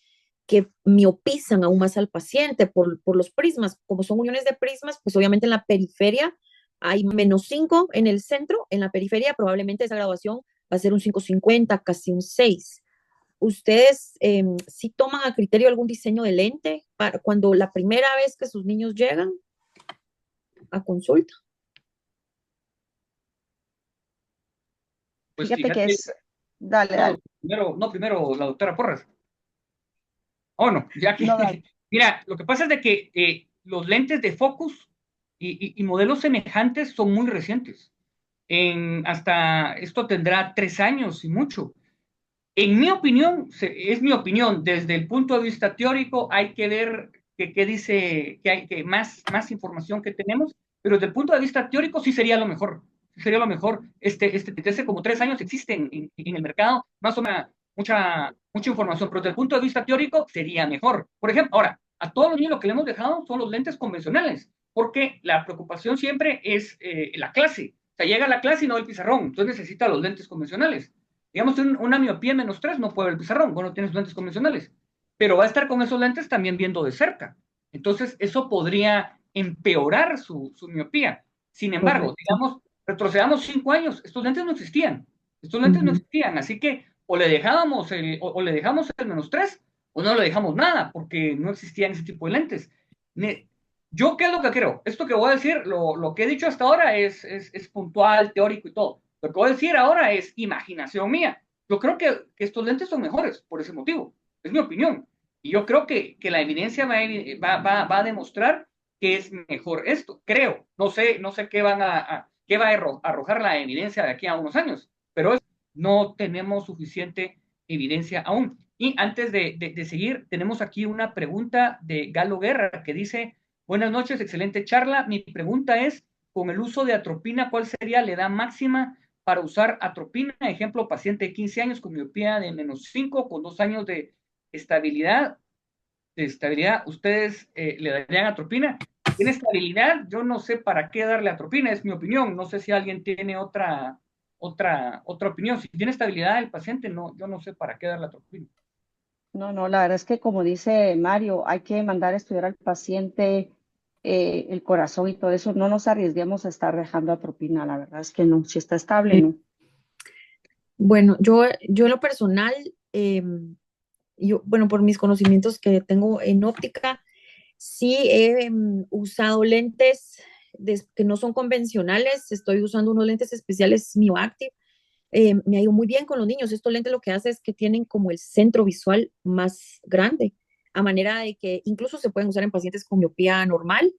que miopizan aún más al paciente por los prismas. Como son uniones de prismas, pues obviamente en la periferia hay -5 en el centro, en la periferia probablemente esa graduación va a ser un 5,50, casi un 6. ¿ustedes sí toman a criterio algún diseño de lente para cuando la primera vez que sus niños llegan a consulta? Pues Fíjate que fíjate, es, dale, no, dale, primero la doctora Porras. Oh, no, ya que, no, dale. mira, lo que pasa es de que los lentes de focus y modelos semejantes son muy recientes. Hasta esto tendrá 3 años y mucho. En mi opinión, es mi opinión, desde el punto de vista teórico hay que ver qué dice, que hay que más información que tenemos, pero desde el punto de vista teórico sí sería lo mejor. Sí sería lo mejor. Desde hace como 3 años existe en el mercado más o menos mucha información, pero desde el punto de vista teórico sería mejor. Por ejemplo, ahora, a todos los niños lo que le hemos dejado son los lentes convencionales, porque la preocupación siempre es la clase. O sea, llega a la clase y no ve el pizarrón, entonces necesita los lentes convencionales. Digamos, una miopía -3 no puede ver el pizarrón, bueno, tienes lentes convencionales, pero va a estar con esos lentes también viendo de cerca. Entonces, eso podría empeorar su miopía. Sin embargo, Correcto. digamos, retrocedamos 5 años, estos lentes no existían. Estos lentes no Ujú. existían, así que o le dejábamos o le dejamos el -3 o no le dejamos nada, porque no existían ese tipo de lentes. Yo, ¿qué es lo que creo? Esto que voy a decir, lo que he dicho hasta ahora es puntual, teórico y todo. Lo que voy a decir ahora es imaginación mía. Yo creo que estos lentes son mejores por ese motivo. Es mi opinión. Y yo creo que la evidencia va a demostrar que es mejor esto. Creo. No sé qué va a arrojar la evidencia de aquí a unos años, pero no tenemos suficiente evidencia aún. Y antes de seguir, tenemos aquí una pregunta de Galo Guerra que dice: buenas noches, excelente charla. Mi pregunta es, con el uso de atropina, ¿cuál sería la edad máxima para usar atropina? Ejemplo, paciente de 15 años con miopía de -5, con 2 años de estabilidad. ¿Ustedes le darían atropina? ¿Tiene estabilidad? Yo no sé para qué darle atropina, es mi opinión. No sé si alguien tiene otra opinión. Si tiene estabilidad el paciente, no, yo no sé para qué darle atropina. No, no, la verdad es que como dice Mario, hay que mandar a estudiar al paciente el corazón y todo eso. No nos arriesguemos a estar dejando atropina, la verdad es que no, si está estable, no. Bueno, yo en lo personal, bueno, por mis conocimientos que tengo en óptica, sí he usado lentes que no son convencionales. Estoy usando unos lentes especiales MioActive. Me ha ido muy bien con los niños. Estos lentes lo que hace es que tienen como el centro visual más grande, a manera de que incluso se pueden usar en pacientes con miopía normal.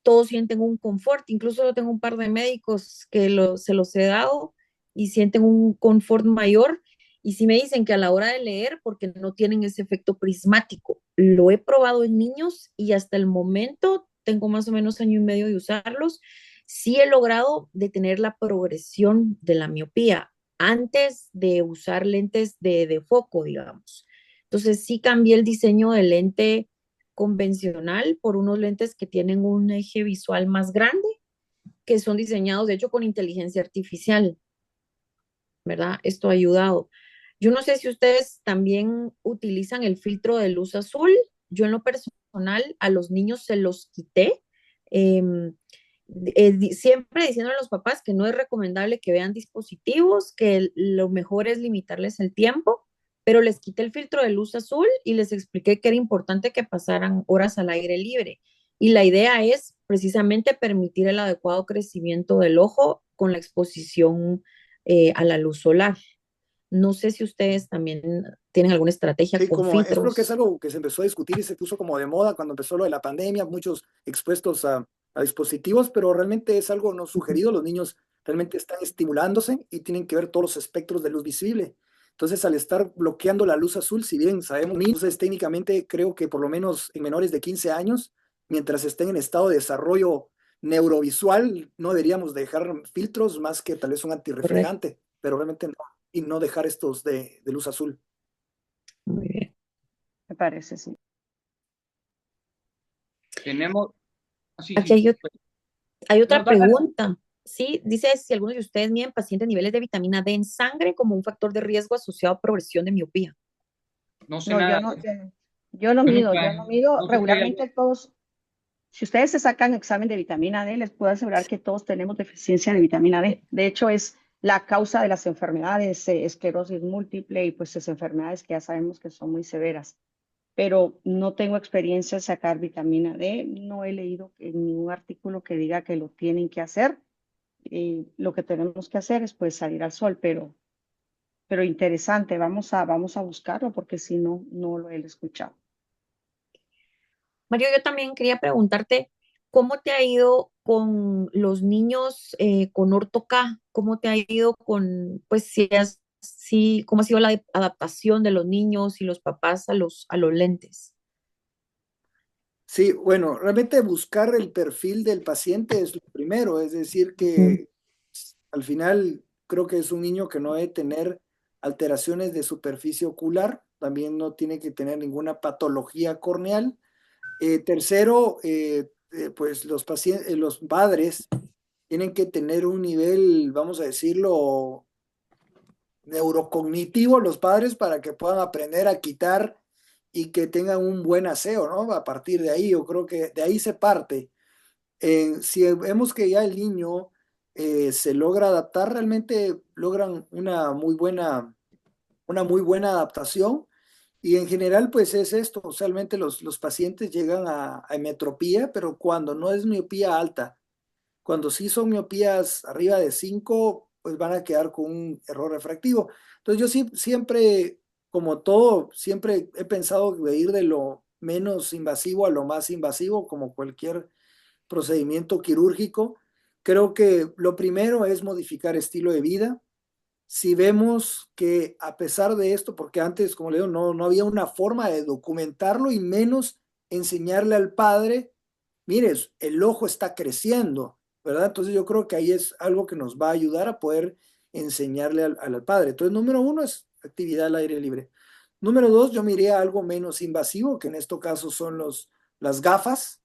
Todos sienten un confort. Incluso yo tengo un par de médicos que se los he dado y sienten un confort mayor. Y sí me dicen que a la hora de leer, porque no tienen ese efecto prismático. Lo he probado en niños y hasta el momento tengo más o menos año y medio de usarlos. Sí he logrado detener la progresión de la miopía antes de usar lentes de foco, digamos. Entonces sí cambié el diseño del lente convencional por unos lentes que tienen un eje visual más grande, que son diseñados de hecho con inteligencia artificial, ¿verdad? Esto ha ayudado. Yo no sé si ustedes también utilizan el filtro de luz azul. Yo en lo personal a los niños se los quité. Eh, Siempre diciendo a los papás que no es recomendable que vean dispositivos, que lo mejor es limitarles el tiempo, pero les quité el filtro de luz azul y les expliqué que era importante que pasaran horas al aire libre. Y la idea es precisamente permitir el adecuado crecimiento del ojo con la exposición a la luz solar. No sé si ustedes también tienen alguna estrategia Sí, con como es creo que es filtros. algo que se empezó a discutir y se puso como de moda cuando empezó lo de la pandemia, muchos expuestos a dispositivos, pero realmente es algo no sugerido. Los niños realmente están estimulándose y tienen que ver todos los espectros de luz visible. Entonces, al estar bloqueando la luz azul, si bien sabemos, entonces técnicamente creo que por lo menos en menores de 15 años, mientras estén en estado de desarrollo neurovisual, no deberíamos dejar filtros más que tal vez un Correcto. antirreflejante, pero realmente no, y no dejar estos de luz azul. Muy bien. Me parece, sí. Tenemos, sí, Aquí sí, hay no, otra dale, dale. pregunta. Sí, dice si algunos de ustedes miden pacientes niveles de vitamina D en sangre como un factor de riesgo asociado a progresión de miopía. No sé No, nada, yo yo nunca, no mido no sé si hay algo. regularmente todos. Si ustedes se sacan examen de vitamina D, les puedo asegurar que todos tenemos deficiencia de vitamina D. De hecho, es la causa de las enfermedades, esclerosis múltiple y pues esas enfermedades que ya sabemos que son muy severas. Pero no tengo experiencia en sacar vitamina D, no he leído en ningún artículo que diga que lo tienen que hacer. Lo que tenemos que hacer es pues salir al sol, pero interesante, vamos a buscarlo porque si no, no lo he escuchado. Mario, yo también quería preguntarte, ¿cómo te ha ido con los niños con orto K? ¿Cómo te ha ido con, pues, cómo ha sido la adaptación de los niños y los papás a los lentes? Sí, bueno, realmente buscar el perfil del paciente es lo primero, es decir, Ujú. que al final creo que es un niño que no debe tener alteraciones de superficie ocular, también no tiene que tener ninguna patología corneal. Tercero, pues los pacientes, los padres tienen que tener un nivel, vamos a decirlo, neurocognitivo los padres para que puedan aprender a quitar y que tengan un buen aseo, ¿no? A partir de ahí, yo creo que de ahí se parte. Si vemos que ya el niño se logra adaptar, realmente logran una muy buena adaptación. Y en general, pues es esto, usualmente los pacientes llegan a hemetropía, pero cuando no es miopía alta, cuando sí son miopías arriba de 5 pues van a quedar con un error refractivo. Entonces yo sí, siempre, como todo, siempre he pensado de ir de lo menos invasivo a lo más invasivo, como cualquier procedimiento quirúrgico. Creo que lo primero es modificar estilo de vida. Si vemos que a pesar de esto, porque antes, como le digo, no había una forma de documentarlo y menos enseñarle al padre, mires, el ojo está creciendo, ¿verdad? Entonces yo creo que ahí es algo que nos va a ayudar a poder enseñarle al padre. Entonces, número uno es actividad al aire libre. Número dos, yo me iría a algo menos invasivo, que en este caso son las gafas.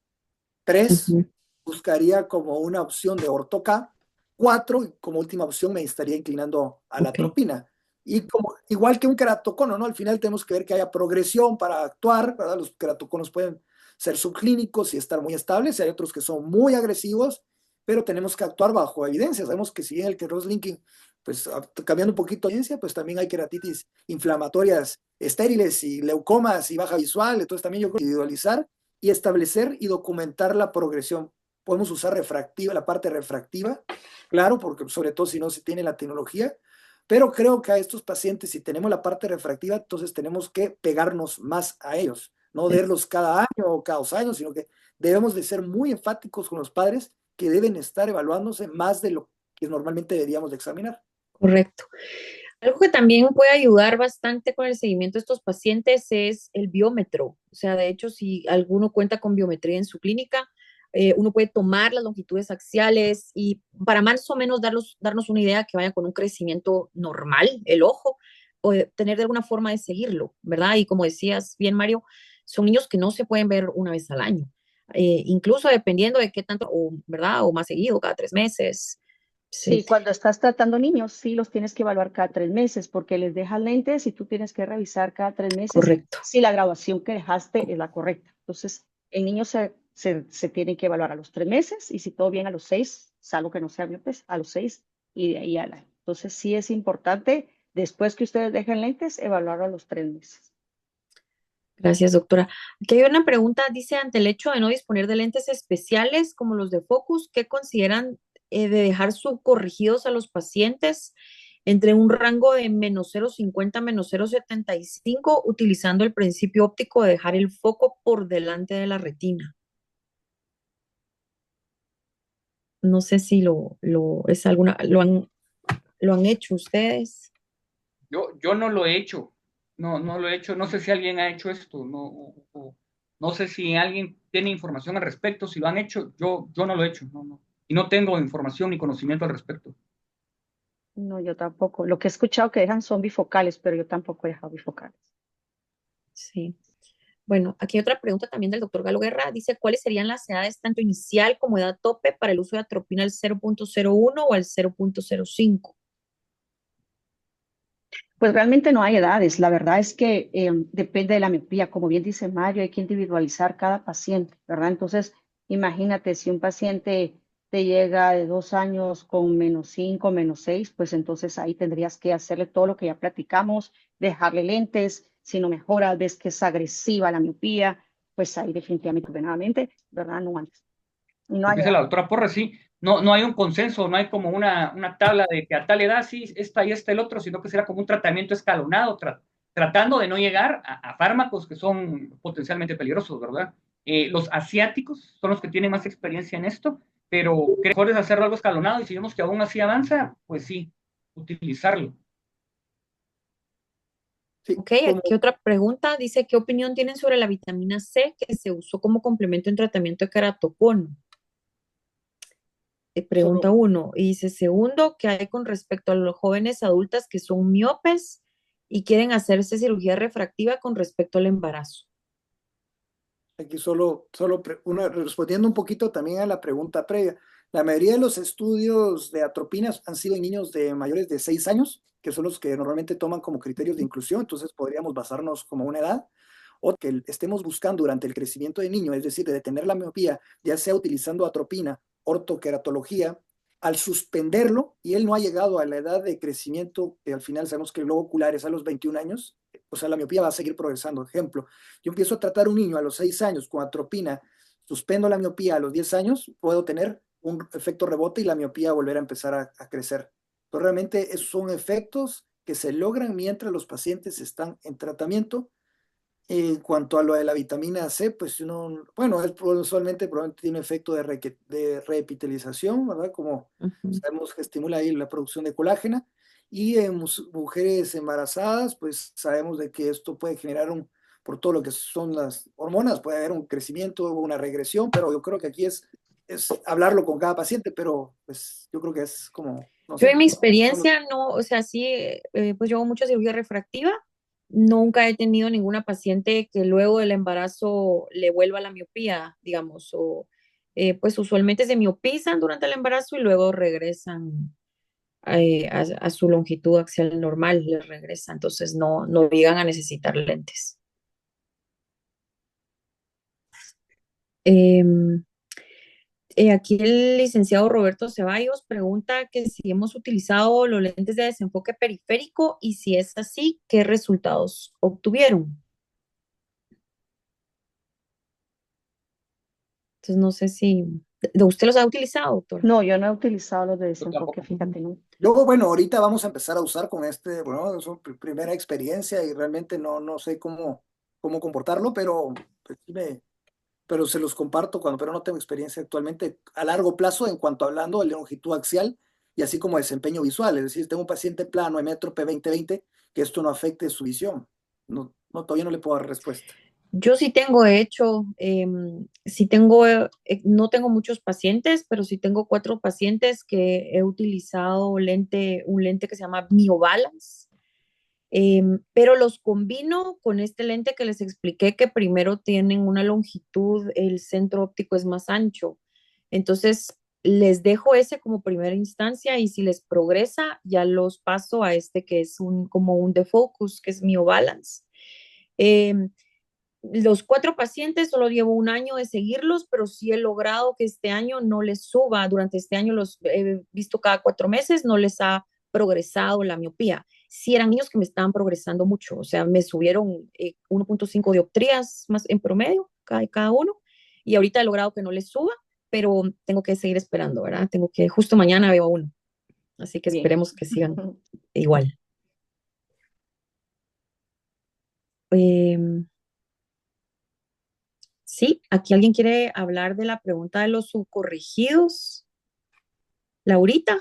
Tres, Ujú. buscaría como una opción de ortoca. Cuatro, y como última opción me estaría inclinando a la Ok, tropina. Y como, igual que un keratocono, ¿no? Al final tenemos que ver que haya progresión para actuar, ¿verdad? Los keratoconos pueden ser subclínicos y estar muy estables, y hay otros que son muy agresivos, pero tenemos que actuar bajo evidencia. Sabemos que si bien el cross-linking, pues cambiando un poquito de evidencia, pues también hay queratitis inflamatorias estériles y leucomas y baja visual, entonces también yo creo que individualizar y establecer y documentar la progresión. Podemos usar refractiva, la parte refractiva, claro, porque sobre todo si no se tiene la tecnología, pero creo que a estos pacientes, si tenemos la parte refractiva, entonces tenemos que pegarnos más a ellos, no verlos cada año o cada 2 años, sino que debemos de ser muy enfáticos con los padres que deben estar evaluándose más de lo que normalmente deberíamos de examinar. correcto. Algo que también puede ayudar bastante con el seguimiento de estos pacientes es el biómetro. O sea, de hecho, si alguno cuenta con biometría en su clínica, uno puede tomar las longitudes axiales y para más o menos darnos una idea que vaya con un crecimiento normal, el ojo, o tener de alguna forma de seguirlo, ¿verdad? Y como decías bien, Mario, son niños que no se pueden ver una vez al año. Incluso dependiendo de qué tanto, o, ¿verdad? O más seguido, cada 3 meses. Sí, Sí, cuando estás tratando niños, sí los tienes que evaluar cada 3 meses porque les dejas lentes y tú tienes que revisar cada 3 meses correcto. si la graduación que dejaste es la correcta. Entonces, el niño se tiene que evaluar a los 3 meses y si todo bien a los 6, salvo que no sea miopes, a los 6 y de ahí a la. Entonces, sí es importante, después que ustedes dejen lentes, evaluarlo a los 3 meses. Gracias, doctora. Aquí hay una pregunta, dice, ante el hecho de no disponer de lentes especiales como los de Focus, ¿qué consideran de dejar subcorregidos a los pacientes entre un rango de -0,50 a -0,75, utilizando el principio óptico de dejar el foco por delante de la retina? No sé si lo han hecho ustedes. Yo no lo he hecho, no lo he hecho, no sé si alguien ha hecho esto, no sé si alguien tiene información al respecto, si lo han hecho, yo no lo he hecho, y no tengo información ni conocimiento al respecto. No, yo tampoco. Lo que he escuchado que dejan son bifocales, pero yo tampoco he dejado bifocales. Sí. Bueno, aquí hay otra pregunta también del doctor Galo Guerra. Dice, ¿cuáles serían las edades tanto inicial como edad tope para el uso de atropina al 0,01 o al 0,05? Pues realmente no hay edades. La verdad es que depende de la miopía. Como bien dice Mario, hay que individualizar cada paciente, ¿verdad? Entonces, imagínate si un paciente te llega de 2 años con -5, -6, pues entonces ahí tendrías que hacerle todo lo que ya platicamos, dejarle lentes. Si no mejora, ves que es agresiva la miopía, pues ahí definitivamente, ordenadamente, ¿verdad? No antes. Y no Lo que hay dice la doctora Porras, sí, no hay un consenso, no hay como una tabla de que a tal edad sí, esta y este el otro, sino que será como un tratamiento escalonado, tratando de no llegar a fármacos que son potencialmente peligrosos, ¿verdad? Los asiáticos son los que tienen más experiencia en esto, pero creo que mejor es hacerlo algo escalonado y si vemos que aún así avanza, pues sí, utilizarlo. Sí, Ok, como, aquí otra pregunta. Dice, ¿qué opinión tienen sobre la vitamina C que se usó como complemento en tratamiento de keratocono? solo, Pregunta uno. Y dice, segundo, ¿qué hay con respecto a los jóvenes adultas que son miopes y quieren hacerse cirugía refractiva con respecto al embarazo? aquí respondiendo un poquito también a la pregunta previa. La mayoría de los estudios de atropinas han sido en niños de mayores de 6 años, que son los que normalmente toman como criterios de inclusión, entonces podríamos basarnos como una edad, o que estemos buscando durante el crecimiento del niño, es decir, de detener la miopía, ya sea utilizando atropina, ortoqueratología, al suspenderlo, y él no ha llegado a la edad de crecimiento, que al final sabemos que el globo ocular es a los 21 años, o sea, la miopía va a seguir progresando. Ejemplo, yo empiezo a tratar a un niño a los 6 años con atropina, suspendo la miopía a los 10 años, puedo tener un efecto rebote y la miopía volver a empezar a crecer. Entonces, realmente son efectos que se logran mientras los pacientes están en tratamiento. En cuanto a lo de la vitamina C, pues uno, bueno, usualmente probablemente tiene efecto de reepitelización, ¿verdad? Como Ujú. sabemos que estimula ahí la producción de colágena. Y en mujeres embarazadas, pues sabemos de que esto puede generar por todo lo que son las hormonas, puede haber un crecimiento o una regresión, pero yo creo que aquí es hablarlo con cada paciente, pero pues yo creo que es como, no Yo sé. en mi experiencia no, o sea, sí, pues yo hago mucha cirugía refractiva. Nunca he tenido ninguna paciente que luego del embarazo le vuelva la miopía, digamos, o pues usualmente se miopizan durante el embarazo y luego regresan a su longitud axial normal, les regresa, entonces no llegan a necesitar lentes. Em, aquí el licenciado Roberto Ceballos pregunta que si hemos utilizado los lentes de desenfoque periférico y si es así, ¿qué resultados obtuvieron? Entonces no sé si usted los ha utilizado, doctor. No, yo no he utilizado los de Yo desenfoque, tampoco. fíjate, no. Luego, bueno, ahorita vamos a empezar a usar con bueno, es su primera experiencia y realmente no sé cómo comportarlo, pero, pues, pero se los comparto pero no tengo experiencia actualmente a largo plazo en cuanto hablando de longitud axial y así como desempeño visual. Es decir, tengo un paciente plano de metro P20/20, que esto no afecte su visión. Todavía no le puedo dar respuesta. Yo sí tengo, de hecho, sí tengo, no tengo muchos pacientes, pero sí tengo 4 pacientes que he utilizado un lente que se llama Miobalance. Pero los combino con este lente que les expliqué que primero tienen una longitud, el centro óptico es más ancho. Entonces, les dejo ese como primera instancia y si les progresa, ya los paso a este que es como un defocus, que es Miobalance. Em, los 4 pacientes solo llevo un año de seguirlos, pero sí he logrado que este año no les suba. Durante este año los he visto cada 4 meses, no les ha progresado la miopía. Sí eran niños que me estaban progresando mucho, o sea, me subieron 1.5 dioptrías más en promedio cada uno, y ahorita he logrado que no les suba, pero tengo que seguir esperando, ¿verdad? Justo mañana veo a uno, así que Bien. esperemos que sigan igual. Eh, Sí, aquí alguien quiere hablar de la pregunta de los subcorrigidos. Laurita,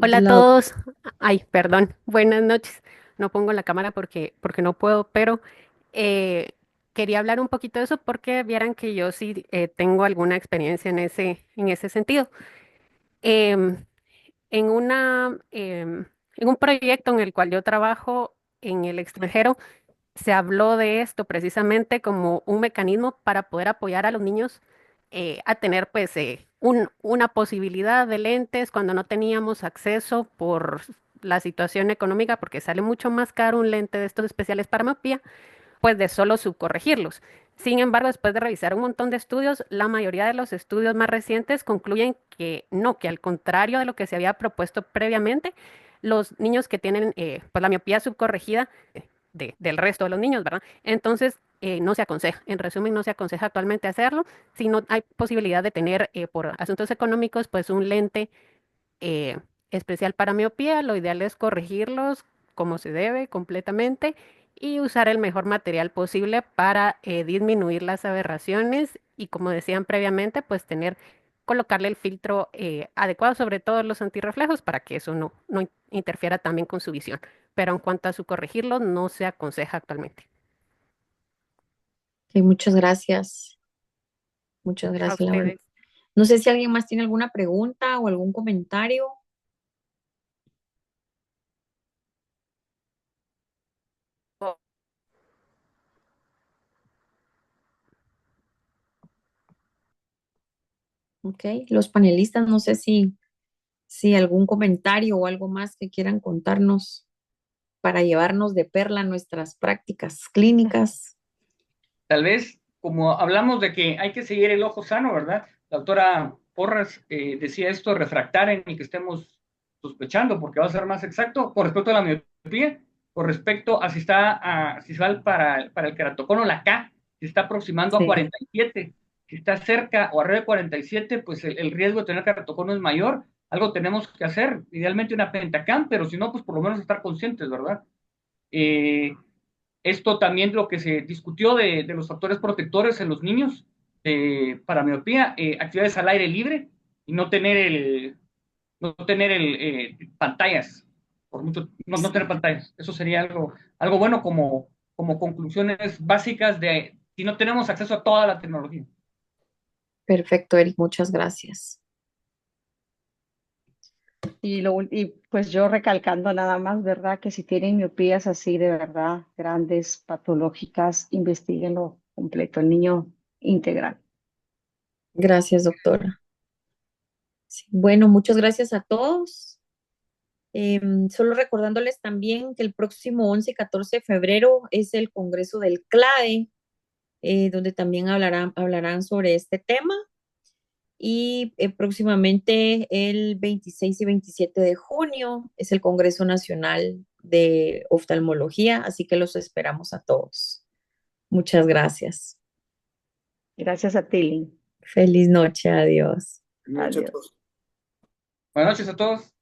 Hola a la doc- todos. Ay, perdón. Buenas noches. No pongo la cámara porque no puedo, pero eh, quería hablar un poquito de eso porque vieran que yo sí tengo alguna experiencia en ese sentido. Em, en un proyecto en el cual yo trabajo en el extranjero, se habló de esto precisamente como un mecanismo para poder apoyar a los niños a tener pues una posibilidad de lentes cuando no teníamos acceso por la situación económica, porque sale mucho más caro un lente de estos especiales para miopía, pues de solo subcorregirlos. Sin embargo, después de revisar un montón de estudios, la mayoría de los estudios más recientes concluyen que no, que al contrario de lo que se había propuesto previamente, los niños que tienen pues la miopía subcorregida del resto de los niños, ¿verdad? Entonces, no se aconseja, en resumen, no se aconseja actualmente hacerlo, si no hay posibilidad de tener por asuntos económicos, pues un lente eh, especial para miopía. Lo ideal es corregirlos como se debe completamente y usar el mejor material posible para disminuir las aberraciones y, como decían previamente, pues colocarle el filtro adecuado, sobre todo los antirreflejos, para que eso no interfiera también con su visión. Pero en cuanto a su corregirlo, no se aconseja actualmente. Ok, muchas gracias. Muchas A gracias, Laura. ustedes. No sé si alguien más tiene alguna pregunta o algún comentario. Ok, los panelistas, no sé si algún comentario o algo más que quieran contarnos para llevarnos de perla nuestras prácticas clínicas. Tal vez, como hablamos de que hay que seguir el ojo sano, ¿verdad? La doctora Porras decía esto, refractar y que estemos sospechando, porque va a ser más exacto con respecto a la miopía, con respecto a si va para el keratocono, la K, si está aproximando a Sí, 47, si está cerca o arriba de 47, pues el riesgo de tener keratocono es mayor. Algo tenemos que hacer, idealmente una pentacam, pero si no, pues por lo menos estar conscientes, ¿verdad? Eh, Esto también lo que se discutió de los factores protectores en los niños para miopía, actividades al aire libre y no tener pantallas, no tener pantallas. Eso sería algo bueno como conclusiones básicas de si no tenemos acceso a toda la tecnología. perfecto, Eric, muchas gracias. Y pues yo recalcando nada más, ¿verdad? Que si tienen miopías así de verdad, grandes, patológicas, investiguenlo completo, el niño integral. Gracias, doctora. Sí, bueno, muchas gracias a todos. Solo recordándoles también que el próximo 11 y 14 de febrero es el Congreso del CLAE, donde también hablarán sobre este tema. Y próximamente el 26 y 27 de junio es el Congreso Nacional de Oftalmología, así que los esperamos a todos. Muchas gracias. Gracias a ti, Lynn. Feliz noche, adiós. Muchas Adiós. gracias. Buenas noches a todos.